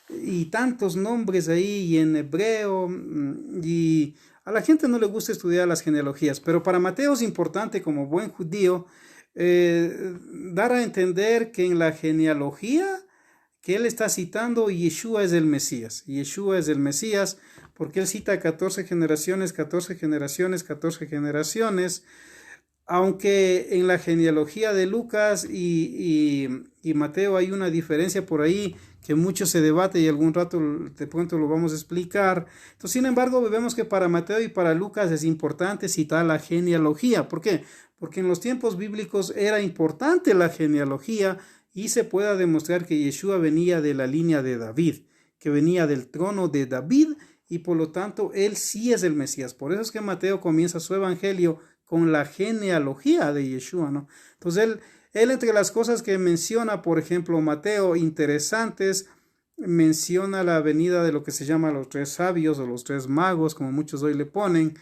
y tantos nombres ahí y en hebreo, y a la gente no le gusta estudiar las genealogías, pero para Mateo es importante, como buen judío, dar a entender que en la genealogía que él está citando, Yeshua es el Mesías. Yeshua es el Mesías porque él cita 14 generaciones, 14 generaciones, 14 generaciones, aunque en la genealogía de Lucas y Mateo hay una diferencia por ahí que mucho se debate y algún rato de pronto lo vamos a explicar. Entonces, sin embargo, vemos que para Mateo y para Lucas es importante citar la genealogía. ¿Por qué? Porque en los tiempos bíblicos era importante la genealogía y se pueda demostrar que Yeshua venía de la línea de David, que venía del trono de David y por lo tanto él sí es el Mesías. Por eso es que Mateo comienza su evangelio con la genealogía de Yeshua, ¿no? Entonces él entre las cosas que menciona, por ejemplo, Mateo, interesantes, menciona la venida de lo que se llama los tres sabios o los tres magos, como muchos hoy le ponen.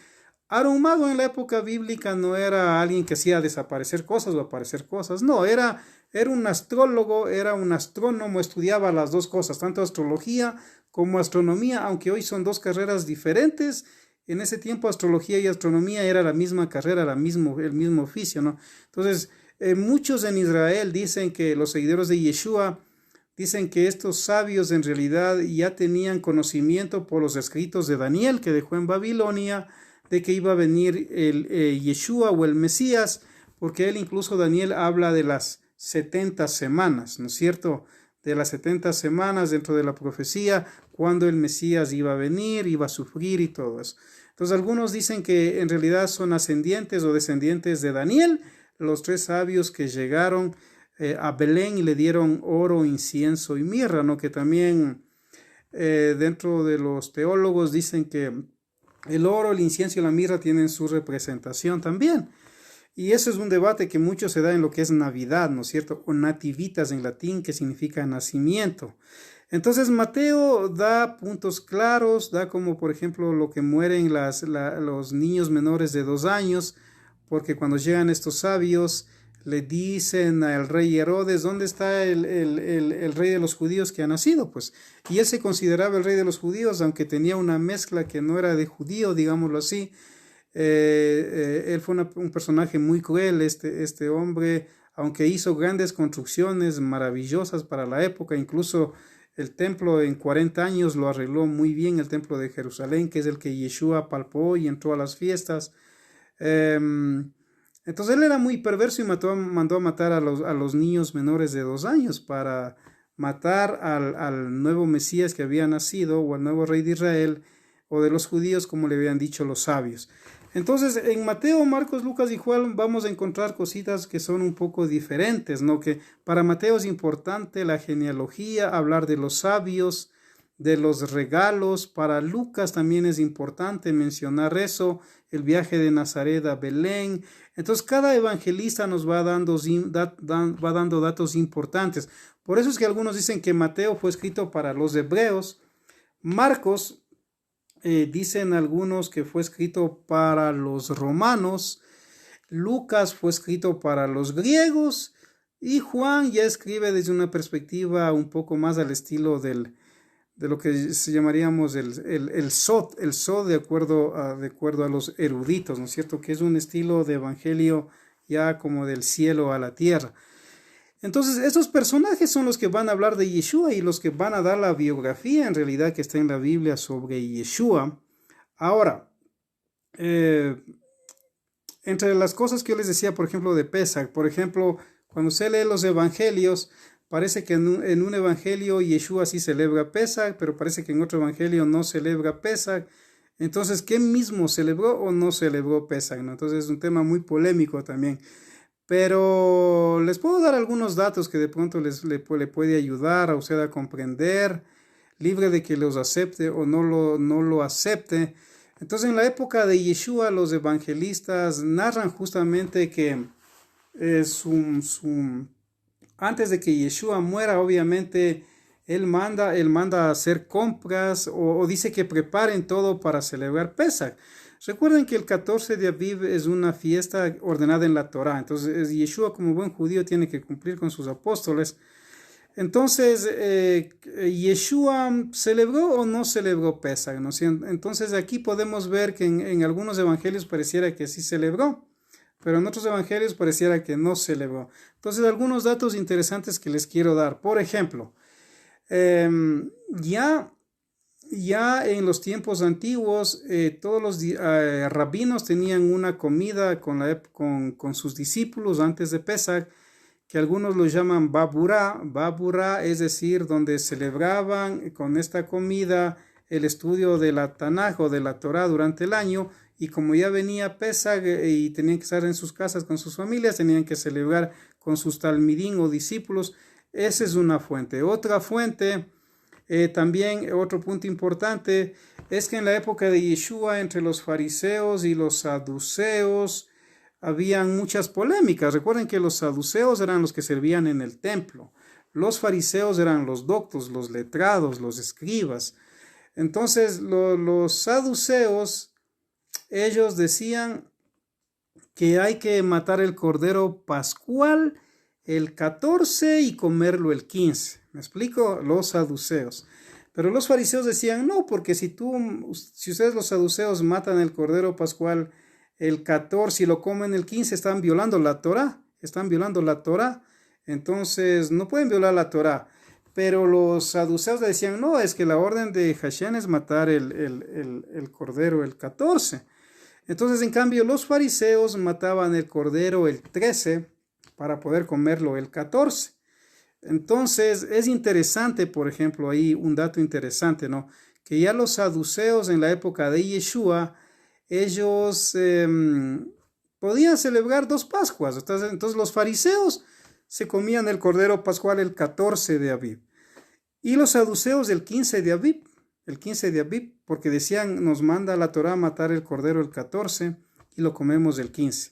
Ahora, un mago en la época bíblica no era alguien que hacía desaparecer cosas o aparecer cosas, no, era un astrólogo, era un astrónomo, estudiaba las dos cosas, tanto astrología como astronomía, aunque hoy son dos carreras diferentes. En ese tiempo astrología y astronomía era la misma carrera, el mismo oficio, ¿no? Entonces, muchos en Israel dicen que los seguidores de Yeshua dicen que estos sabios en realidad ya tenían conocimiento por los escritos de Daniel que dejó en Babilonia de que iba a venir el Yeshua o el Mesías, porque él incluso Daniel habla de las 70 semanas, ¿no es cierto? De las 70 semanas dentro de la profecía, cuando el Mesías iba a venir, iba a sufrir y todo eso. Entonces algunos dicen que en realidad son ascendientes o descendientes de Daniel, los tres sabios que llegaron a Belén y le dieron oro, incienso y mirra, ¿no? Que también dentro de los teólogos dicen que El oro, el incienso y la mirra tienen su representación también. Y eso es un debate que mucho se da en lo que es Navidad, ¿no es cierto? O nativitas en latín, que significa nacimiento. Entonces Mateo da puntos claros, da como por ejemplo lo que mueren los niños menores de 2 años, porque cuando llegan estos sabios le dicen al rey Herodes, ¿dónde está el rey de los judíos que ha nacido? Pues, y él se consideraba el rey de los judíos, aunque tenía una mezcla que no era de judío, digámoslo así. Él fue un personaje muy cruel, este hombre, aunque hizo grandes construcciones maravillosas para la época, incluso el templo en 40 años lo arregló muy bien, el templo de Jerusalén, que es el que Yeshua palpó y entró a las fiestas. Entonces él era muy perverso y mandó a matar a los niños menores de 2 años para matar al nuevo Mesías que había nacido, o al nuevo rey de Israel, o de los judíos, como le habían dicho los sabios. Entonces, en Mateo, Marcos, Lucas y Juan vamos a encontrar cositas que son un poco diferentes, ¿no? Que para Mateo es importante la genealogía, hablar de los sabios, de los regalos. Para Lucas también es importante mencionar eso, el viaje de Nazaret a Belén. Entonces, cada evangelista nos va dando datos importantes. Por eso es que algunos dicen que Mateo fue escrito para los hebreos. Marcos, dicen algunos que fue escrito para los romanos. Lucas fue escrito para los griegos. Y Juan ya escribe desde una perspectiva un poco más al estilo de lo que llamaríamos el Sod de acuerdo a los eruditos, ¿no es cierto? Que es un estilo de evangelio ya como del cielo a la tierra. Entonces, estos personajes son los que van a hablar de Yeshua y los que van a dar la biografía en realidad que está en la Biblia sobre Yeshua. Ahora, entre las cosas que yo les decía, por ejemplo, de Pesach, por ejemplo, cuando se lee los evangelios, parece que en un evangelio Yeshua sí celebra Pesach, pero parece que en otro evangelio no celebra Pesach. Entonces, ¿qué mismo celebró o no celebró Pesach, ¿no? Entonces, es un tema muy polémico también. Pero les puedo dar algunos datos que de pronto le puede ayudar a usted a comprender, libre de que los acepte o no lo acepte. Entonces, en la época de Yeshua, los evangelistas narran justamente que antes de que Yeshua muera, obviamente, él manda a hacer compras o dice que preparen todo para celebrar Pesach. Recuerden que el 14 de Aviv es una fiesta ordenada en la Torá. Entonces, Yeshua como buen judío tiene que cumplir con sus apóstoles. Entonces, ¿Yeshua celebró o no celebró Pesach, ¿no? Entonces, aquí podemos ver que en algunos evangelios pareciera que sí celebró, pero en otros evangelios pareciera que no celebró. Entonces, algunos datos interesantes que les quiero dar. Por ejemplo, ya en los tiempos antiguos, todos los rabinos tenían una comida con sus discípulos antes de Pesach, que algunos lo llaman Baburá. Baburá es decir, donde celebraban con esta comida el estudio de la Tanaj o de la Torá durante el año, y como ya venía Pesach y tenían que estar en sus casas con sus familias, tenían que celebrar con sus talmidín o discípulos. Esa es una fuente. Otra fuente, también otro punto importante, es que en la época de Yeshua entre los fariseos y los saduceos habían muchas polémicas. Recuerden que los saduceos eran los que servían en el templo. Los fariseos eran los doctos, los letrados, los escribas. Entonces los saduceos, ellos decían que hay que matar el cordero pascual el 14 y comerlo el 15. ¿Me explico? Los saduceos. Pero los fariseos decían, no, porque si ustedes los saduceos matan el cordero pascual el 14 y lo comen el 15, están violando la Torá. Entonces, no pueden violar la Torá. Pero los saduceos decían, no, es que la orden de Hashem es matar el cordero el 14. Entonces, en cambio, los fariseos mataban el cordero el 13 para poder comerlo el 14. Entonces, es interesante, por ejemplo, ahí un dato interesante, ¿no? Que ya los saduceos en la época de Yeshua, ellos podían celebrar 2 Pascuas. Entonces, los fariseos se comían el cordero pascual el 14 de Aviv y los saduceos el 15 de Aviv. el 15 de Abib, porque decían, nos manda la Torá a matar el cordero el 14 y lo comemos el 15.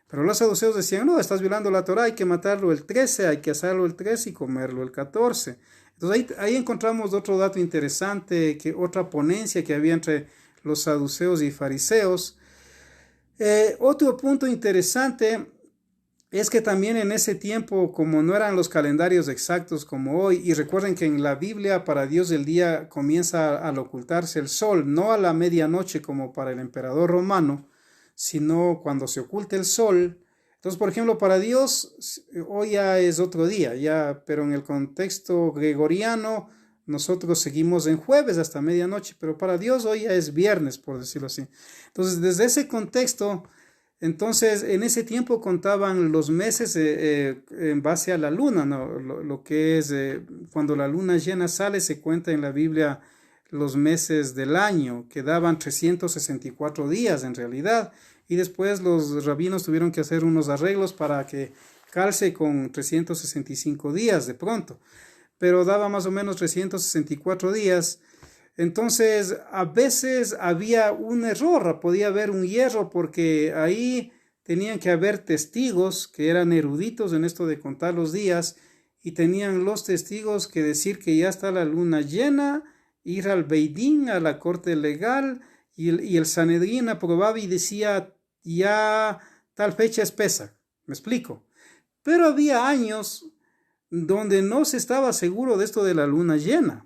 Pero los saduceos decían, no, estás violando la Torá, hay que matarlo el 13, hay que asarlo el 13 y comerlo el 14. Entonces ahí encontramos otro dato interesante, que otra ponencia que había entre los saduceos y fariseos. Otro punto interesante es que también en ese tiempo, como no eran los calendarios exactos como hoy, y recuerden que en la Biblia para Dios el día comienza al ocultarse el sol, no a la medianoche como para el emperador romano, sino cuando se oculte el sol. Entonces, por ejemplo, para Dios hoy ya es otro día, ya, pero en el contexto gregoriano nosotros seguimos en jueves hasta medianoche, pero para Dios hoy ya es viernes, por decirlo así. Entonces, desde ese contexto, entonces en ese tiempo contaban los meses en base a la luna, ¿no? Lo que es cuando la luna llena sale, se cuenta en la Biblia los meses del año, que daban 364 días en realidad, y después los rabinos tuvieron que hacer unos arreglos para que calce con 365 días de pronto, pero daba más o menos 364 días. Entonces, a veces había un error, podía haber un hierro, porque ahí tenían que haber testigos que eran eruditos en esto de contar los días, y tenían los testigos que decir que ya está la luna llena, ir al Beidín, a la corte legal, y el Sanedrín aprobaba y decía, ya tal fecha es Pesaj. ¿Me explico? Pero había años donde no se estaba seguro de esto de la luna llena.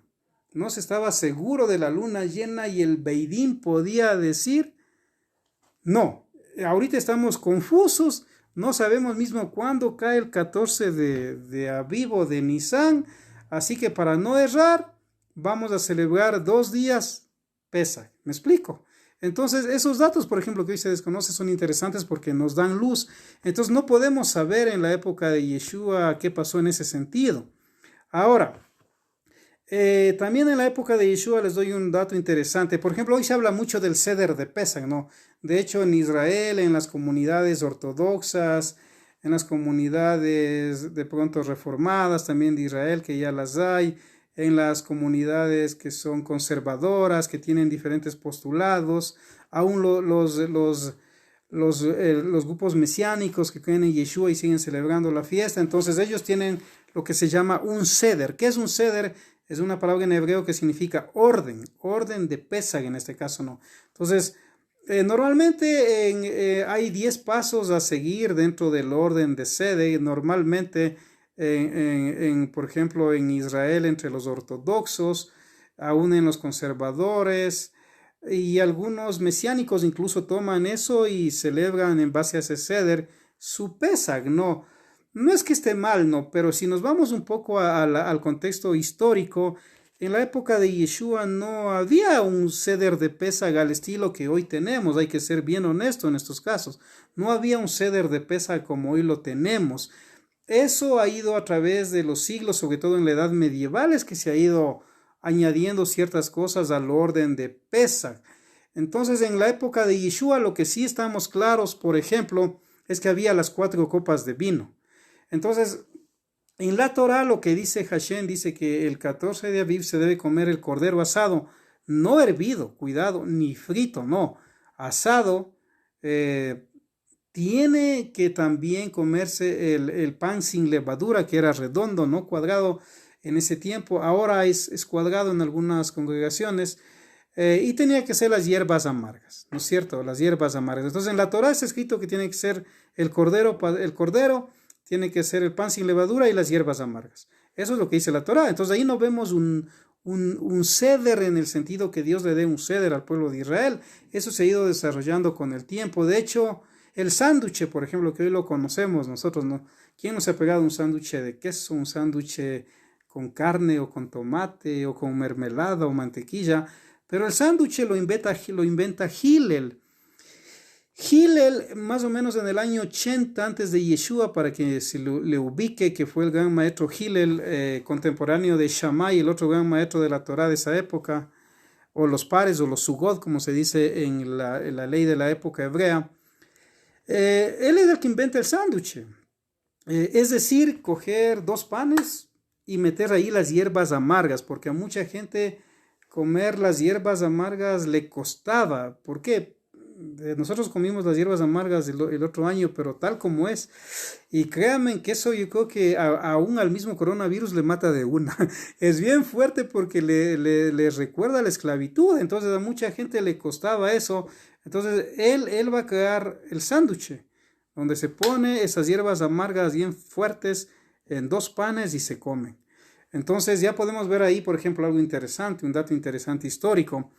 No se estaba seguro de la luna llena y el Beidín podía decir, no, ahorita estamos confusos, no sabemos mismo cuándo cae el 14 de Abib o de Nisan, así que para no errar, vamos a celebrar 2 días Pesaj. ¿Me explico? Entonces, esos datos, por ejemplo, que hoy se desconoce, son interesantes porque nos dan luz. Entonces, no podemos saber en la época de Yeshua qué pasó en ese sentido. Ahora, también en la época de Yeshua les doy un dato interesante. Por ejemplo, hoy se habla mucho del Seder de Pesaj, ¿no? De hecho, en Israel, en las comunidades ortodoxas, en las comunidades de pronto reformadas también de Israel, que ya las hay, en las comunidades que son conservadoras, que tienen diferentes postulados, aún los grupos mesiánicos que creen en Yeshua y siguen celebrando la fiesta. Entonces ellos tienen lo que se llama un Seder. ¿Qué es un Seder? Es una palabra en hebreo que significa orden de Pesaj en este caso, ¿no? Entonces, normalmente hay 10 pasos a seguir dentro del orden de Seder. Normalmente, por ejemplo, en Israel, entre los ortodoxos, aún en los conservadores y algunos mesiánicos incluso toman eso y celebran en base a ese Seder su Pesaj, ¿no? No es que esté mal, no, pero si nos vamos un poco al contexto histórico, en la época de Yeshua no había un Seder de Pesaj al estilo que hoy tenemos, hay que ser bien honesto en estos casos. No había un Seder de Pesaj como hoy lo tenemos. Eso ha ido a través de los siglos, sobre todo en la edad medieval, es que se ha ido añadiendo ciertas cosas al orden de Pesaj. Entonces, en la época de Yeshua, lo que sí estamos claros, por ejemplo, es que había las 4 copas de vino. Entonces, en la Torah lo que dice Hashem, dice que el 14 de Abib se debe comer el cordero asado, no hervido, cuidado, ni frito, no, asado. Tiene que también comerse el pan sin levadura, que era redondo, no cuadrado en ese tiempo. Ahora es cuadrado en algunas congregaciones. Y tenía que ser las hierbas amargas, ¿no es cierto? Las hierbas amargas. Entonces en la Torah está escrito que tiene que ser el cordero, tiene que ser el pan sin levadura y las hierbas amargas. Eso es lo que dice la Torah. Entonces ahí no vemos un ceder en el sentido que Dios le dé un ceder al pueblo de Israel. Eso se ha ido desarrollando con el tiempo. De hecho, el sándwich, por ejemplo, que hoy lo conocemos nosotros, ¿no? ¿Quién nos ha pegado un sándwich de queso, un sándwich con carne o con tomate o con mermelada o mantequilla? Pero el sándwich lo inventa Hillel. Hillel, más o menos en el año 80 antes de Yeshua, para que se le ubique, que fue el gran maestro Hillel, contemporáneo de Shammai, el otro gran maestro de la Torá de esa época, o los pares, o los sugod, como se dice en la ley de la época hebrea. Él es el que inventa el sándwich. Es decir, coger 2 panes y meter ahí las hierbas amargas, porque a mucha gente comer las hierbas amargas le costaba. ¿Por qué? Nosotros comimos las hierbas amargas el otro año, pero tal como es. Y créanme que eso yo creo que aún al mismo coronavirus le mata de una. Es bien fuerte porque le recuerda la esclavitud. Entonces a mucha gente le costaba eso. Entonces él va a crear el sándwich, donde se pone esas hierbas amargas bien fuertes en 2 panes y se comen. Entonces ya podemos ver ahí, por ejemplo, algo interesante, un dato interesante histórico.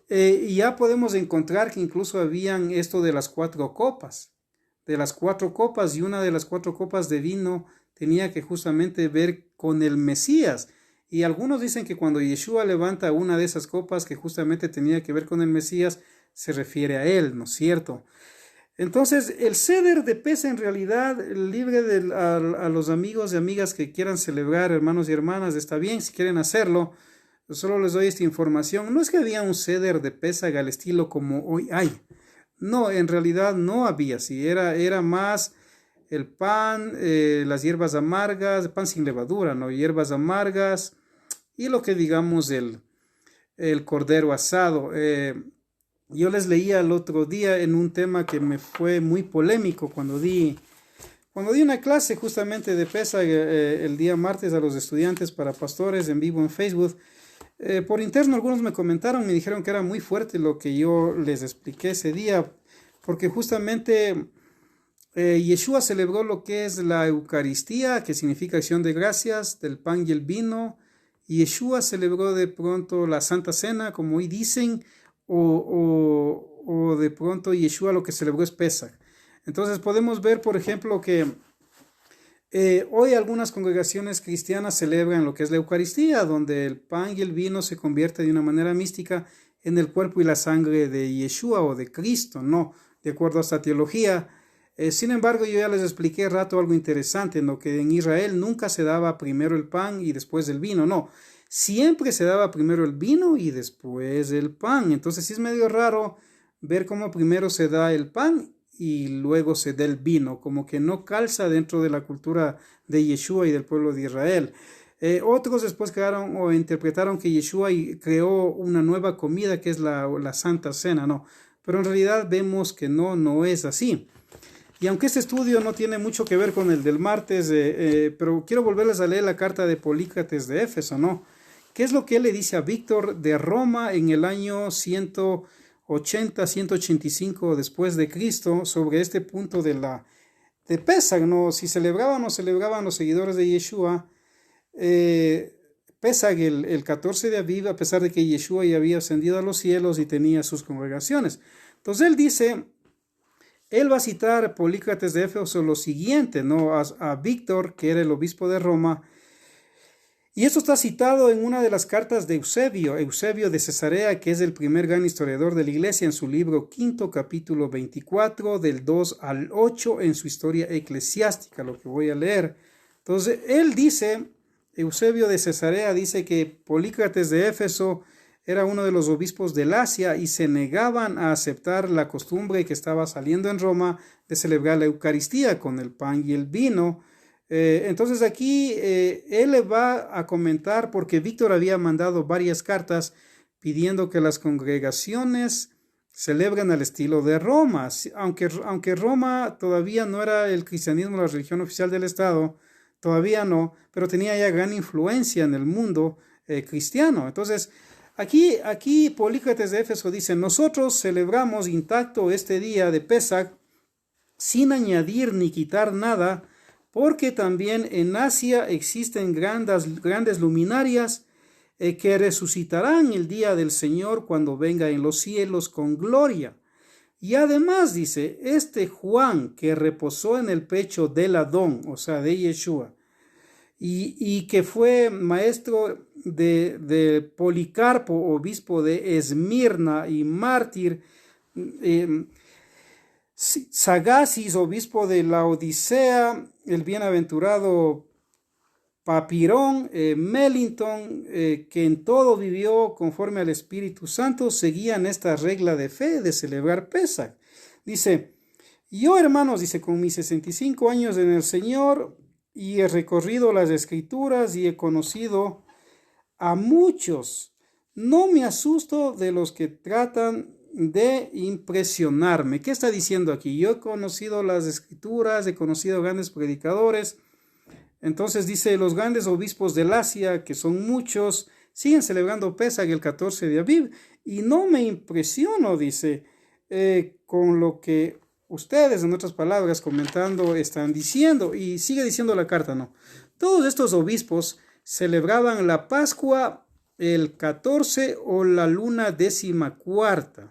Y ya podemos encontrar que incluso habían esto de las 4 copas. De las 4 copas, y una de las 4 copas de vino tenía que justamente ver con el Mesías. Y algunos dicen que cuando Yeshua levanta una de esas copas que justamente tenía que ver con el Mesías, se refiere a él, ¿no es cierto? Entonces, el Seder de Pesaj en realidad, libre a los amigos y amigas que quieran celebrar, hermanos y hermanas, está bien si quieren hacerlo. Solo les doy esta información. No es que había un Seder de Pesaj al estilo como hoy hay. No, en realidad no había. Sí, era más el pan, las hierbas amargas, pan sin levadura, ¿no? Hierbas amargas y lo que digamos el cordero asado. Yo les leía el otro día en un tema que me fue muy polémico cuando di una clase justamente de Pesaj el día martes a los estudiantes para pastores en vivo en Facebook. Por interno algunos me comentaron, me dijeron que era muy fuerte lo que yo les expliqué ese día, porque justamente Yeshua celebró lo que es la Eucaristía, que significa acción de gracias, del pan y el vino. Yeshua celebró de pronto la Santa Cena, como hoy dicen, o de pronto Yeshua lo que celebró es Pesaj. Entonces podemos ver, por ejemplo, que hoy algunas congregaciones cristianas celebran lo que es la Eucaristía, donde el pan y el vino se convierte de una manera mística en el cuerpo y la sangre de Yeshua o de Cristo, no, de acuerdo a esta teología. Sin embargo, yo ya les expliqué rato algo interesante, ¿no? Que en Israel nunca se daba primero el pan y después el vino, no. Siempre se daba primero el vino y después el pan. Entonces sí es medio raro ver cómo primero se da el pan y luego se da el vino, como que no calza dentro de la cultura de Yeshua y del pueblo de Israel. Otros después crearon o interpretaron que Yeshua creó una nueva comida que es la Santa Cena, no. Pero en realidad vemos que no es así. Y aunque este estudio no tiene mucho que ver con el del martes, pero quiero volverles a leer la carta de Polícrates de Éfeso, ¿no? ¿Qué es lo que él le dice a Víctor de Roma en el año 185 después de Cristo sobre este punto de Pesaj, ¿no? Si celebraban o no celebraban los seguidores de Yeshua Pesaj el 14 de Aviv, a pesar de que Yeshua ya había ascendido a los cielos y tenía sus congregaciones. Entonces él va a citar Polícrates de Éfeso lo siguiente, ¿no? A Víctor, que era el obispo de Roma. Y esto está citado en una de las cartas de Eusebio de Cesarea, que es el primer gran historiador de la iglesia, en su libro 5, capítulo 24, del 2 al 8, en su historia eclesiástica, lo que voy a leer. Entonces, él dice, Eusebio de Cesarea dice que Polícrates de Éfeso era uno de los obispos del Asia y se negaban a aceptar la costumbre que estaba saliendo en Roma de celebrar la Eucaristía con el pan y el vino. Entonces aquí él le va a comentar, porque Víctor había mandado varias cartas pidiendo que las congregaciones celebren al estilo de Roma, aunque Roma todavía no era el cristianismo la religión oficial del Estado, todavía no, pero tenía ya gran influencia en el mundo cristiano. Entonces aquí Polícrates de Éfeso dice: nosotros celebramos intacto este día de Pesaj sin añadir ni quitar nada, porque también en Asia existen grandes luminarias que resucitarán el día del Señor cuando venga en los cielos con gloria. Y además dice, este Juan que reposó en el pecho del Adón, o sea, de Yeshua, y que fue maestro de Policarpo, obispo de Esmirna y mártir, Sagasis, obispo de la Odisea, el bienaventurado Papirón, Mellington, que en todo vivió conforme al Espíritu Santo, seguían esta regla de fe de celebrar Pesaj. Dice, yo, hermanos, dice, con mis 65 años en el Señor, y he recorrido las Escrituras y he conocido a muchos No me asusto de los que tratan de impresionarme. ¿Qué está diciendo aquí? Yo he conocido las escrituras, he conocido grandes predicadores. Entonces dice, los grandes obispos del Asia, que son muchos, siguen celebrando Pesaj el 14 de Aviv. Y no me impresiono, dice, con lo que ustedes, en otras palabras, comentando, están diciendo. Y sigue diciendo la carta, ¿no? Todos estos obispos celebraban la Pascua el 14 o la luna 14,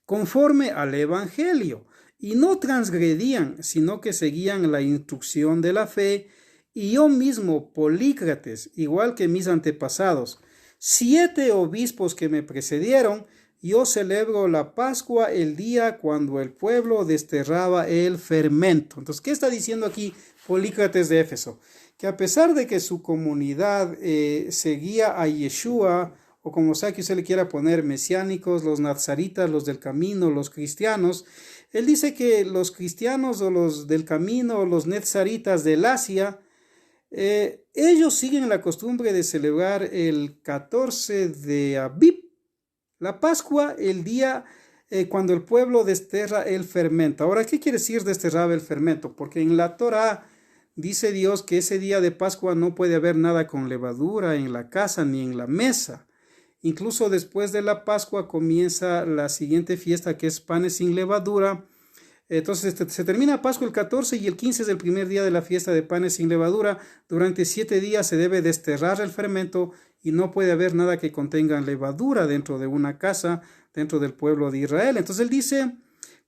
conforme al Evangelio, y no transgredían, sino que seguían la instrucción de la fe. Y yo mismo, Polícrates, igual que mis antepasados, 7 obispos que me precedieron, yo celebro la Pascua el día cuando el pueblo desterraba el fermento. Entonces, ¿qué está diciendo aquí Polícrates de Éfeso? Que a pesar de que su comunidad seguía a Yeshua, o como sea que usted le quiera poner, mesiánicos, los nazaritas, los del camino, los cristianos, él dice que los cristianos o los del camino, los nazaritas del Asia, ellos siguen la costumbre de celebrar el 14 de Aviv, la Pascua, el día cuando el pueblo desterra el fermento. Ahora, ¿qué quiere decir desterrar el fermento? Porque en la Torah dice Dios que ese día de Pascua no puede haber nada con levadura en la casa ni en la mesa. Incluso después de la Pascua comienza la siguiente fiesta, que es panes sin levadura. Entonces se termina Pascua el 14 y el 15 es el primer día de la fiesta de panes sin levadura. Durante 7 días se debe desterrar el fermento y no puede haber nada que contenga levadura dentro de una casa, dentro del pueblo de Israel. Entonces él dice,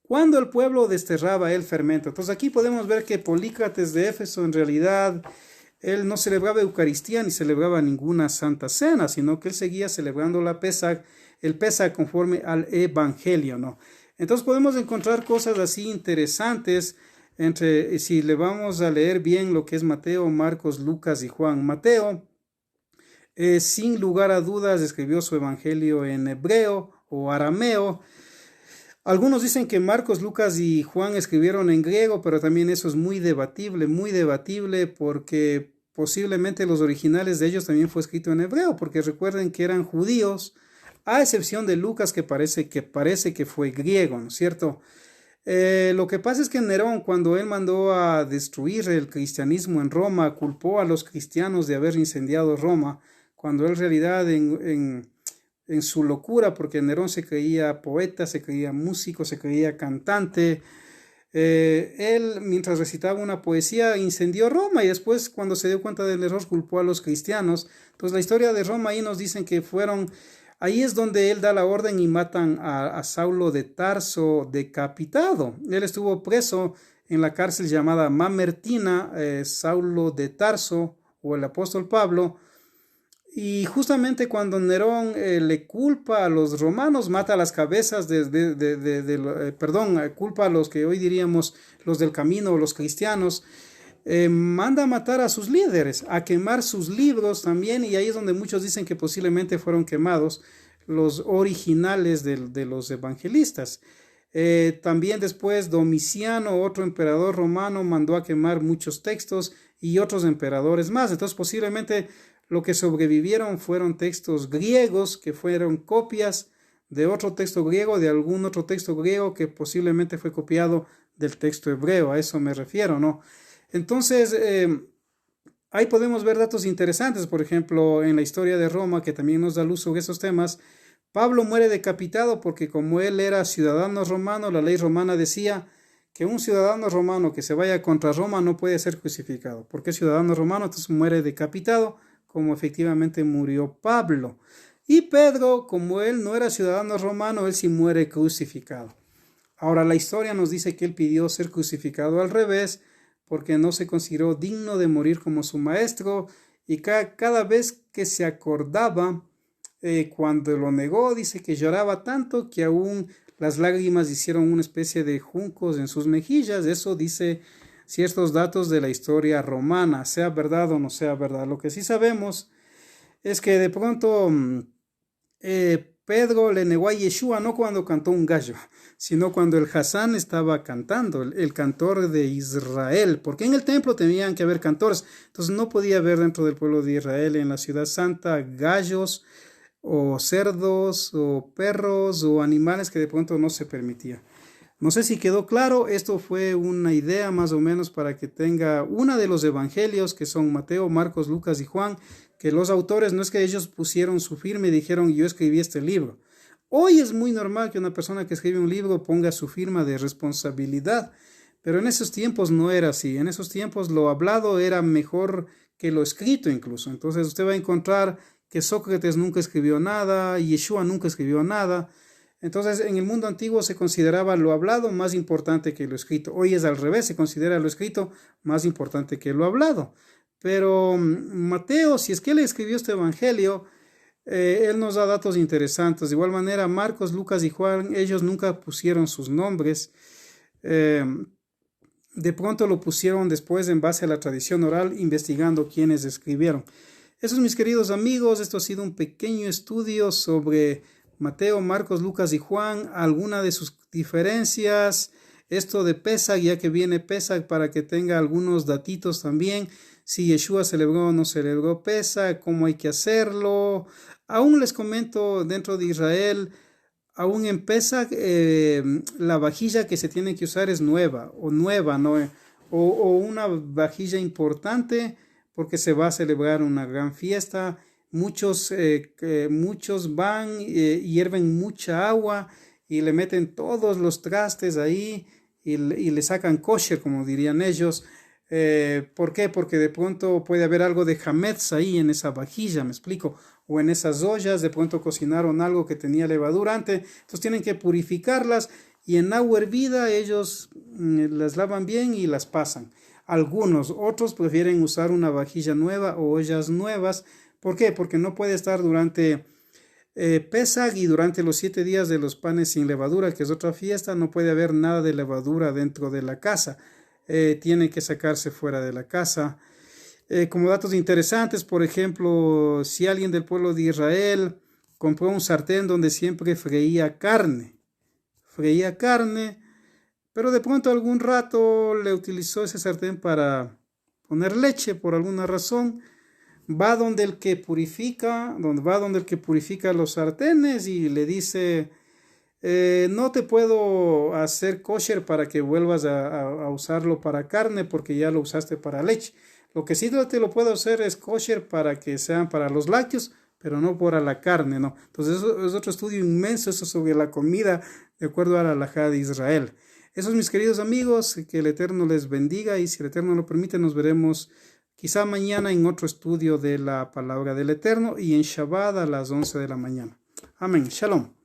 cuando el pueblo desterraba el fermento. Entonces aquí podemos ver que Polícrates de Éfeso en realidad él no celebraba Eucaristía ni celebraba ninguna Santa Cena, sino que él seguía celebrando la Pesaj, el Pesaj conforme al Evangelio, ¿no? Entonces podemos encontrar cosas así interesantes si le vamos a leer bien lo que es Mateo, Marcos, Lucas y Juan. Mateo, sin lugar a dudas, escribió su Evangelio en hebreo o arameo. Algunos dicen que Marcos, Lucas y Juan escribieron en griego, pero también eso es muy debatible, porque posiblemente los originales de ellos también fue escrito en hebreo, porque recuerden que eran judíos, a excepción de Lucas que parece que fue griego, ¿no es cierto? Lo que pasa es que Nerón, cuando él mandó a destruir el cristianismo en Roma, culpó a los cristianos de haber incendiado Roma, cuando él en realidad en su locura, porque Nerón se creía poeta, se creía músico, se creía cantante. Él, mientras recitaba una poesía, incendió Roma y después, cuando se dio cuenta del error, culpó a los cristianos. Entonces, la historia de Roma ahí nos dicen que ahí es donde él da la orden y matan a Saulo de Tarso decapitado. Él estuvo preso en la cárcel llamada Mamertina, Saulo de Tarso o el apóstol Pablo. Y justamente cuando Nerón le culpa a los romanos, mata las cabezas culpa a los que hoy diríamos los del camino o los cristianos, manda a matar a sus líderes, a quemar sus libros también, y ahí es donde muchos dicen que posiblemente fueron quemados los originales de los evangelistas. También después Domiciano, otro emperador romano, mandó a quemar muchos textos y otros emperadores más. Entonces posiblemente lo que sobrevivieron fueron textos griegos que fueron copias de otro texto griego, de algún otro texto griego que posiblemente fue copiado del texto hebreo. A eso me refiero, ¿no? Entonces, ahí podemos ver datos interesantes. Por ejemplo, en la historia de Roma, que también nos da luz sobre esos temas, Pablo muere decapitado porque como él era ciudadano romano, la ley romana decía que un ciudadano romano que se vaya contra Roma no puede ser crucificado. Porque es ciudadano romano, entonces muere decapitado, como efectivamente murió Pablo. Y Pedro, como él no era ciudadano romano, él sí muere crucificado. Ahora la historia nos dice que él pidió ser crucificado al revés, porque no se consideró digno de morir como su maestro, y cada vez que se acordaba, cuando lo negó, dice que lloraba tanto que aún las lágrimas hicieron una especie de juncos en sus mejillas. Eso dice ciertos datos de la historia romana, sea verdad o no sea verdad. Lo que sí sabemos es que de pronto Pedro le negó a Yeshua no cuando cantó un gallo, sino cuando el Hasán estaba cantando, el cantor de Israel, porque en el templo tenían que haber cantores, entonces no podía haber dentro del pueblo de Israel, en la ciudad santa, gallos o cerdos o perros o animales que de pronto no se permitía. No sé si quedó claro, esto fue una idea más o menos para que tenga una de los evangelios que son Mateo, Marcos, Lucas y Juan, que los autores no es que ellos pusieron su firma y dijeron yo escribí este libro. Hoy es muy normal que una persona que escribe un libro ponga su firma de responsabilidad, pero en esos tiempos no era así. En esos tiempos lo hablado era mejor que lo escrito incluso. Entonces usted va a encontrar que Sócrates nunca escribió nada, Yeshua nunca escribió nada. Entonces, en el mundo antiguo se consideraba lo hablado más importante que lo escrito. Hoy es al revés, se considera lo escrito más importante que lo hablado. Pero Mateo, si es que él escribió este evangelio, él nos da datos interesantes. De igual manera, Marcos, Lucas y Juan, ellos nunca pusieron sus nombres. De pronto lo pusieron después en base a la tradición oral, investigando quiénes escribieron. Eso, mis queridos amigos, esto ha sido un pequeño estudio sobre Mateo, Marcos, Lucas y Juan, alguna de sus diferencias, esto de Pesach, ya que viene Pesach, para que tenga algunos datitos también, si Yeshua celebró o no celebró Pesach, cómo hay que hacerlo. Aún les comento, dentro de Israel, aún en Pesach, la vajilla que se tiene que usar es nueva, ¿no? O una vajilla importante, porque se va a celebrar una gran fiesta. Muchos van, hierven mucha agua y le meten todos los trastes ahí y le sacan kosher, como dirían ellos. ¿Por qué? Porque de pronto puede haber algo de hametz ahí en esa vajilla, me explico, o en esas ollas, de pronto cocinaron algo que tenía levadura antes, entonces tienen que purificarlas y en agua hervida ellos las lavan bien y las pasan. Algunos, otros prefieren usar una vajilla nueva o ollas nuevas. ¿Por qué? Porque no puede estar durante Pesach y durante los 7 días de los panes sin levadura, que es otra fiesta, no puede haber nada de levadura dentro de la casa. Tiene que sacarse fuera de la casa. Como datos interesantes, por ejemplo, si alguien del pueblo de Israel compró un sartén donde siempre freía carne, pero de pronto algún rato le utilizó ese sartén para poner leche por alguna razón, va donde el que purifica los sartenes y le dice, no te puedo hacer kosher para que vuelvas a usarlo para carne porque ya lo usaste para leche. Lo que sí te lo puedo hacer es kosher para que sean para los lácteos, pero no para la carne, ¿no? Entonces eso es otro estudio inmenso, eso sobre la comida de acuerdo a la halajá de Israel. Esos, mis queridos amigos, que el Eterno les bendiga y si el Eterno lo permite nos veremos quizá mañana en otro estudio de la palabra del Eterno y en Shabbat a las 11 de la mañana. Amén. Shalom.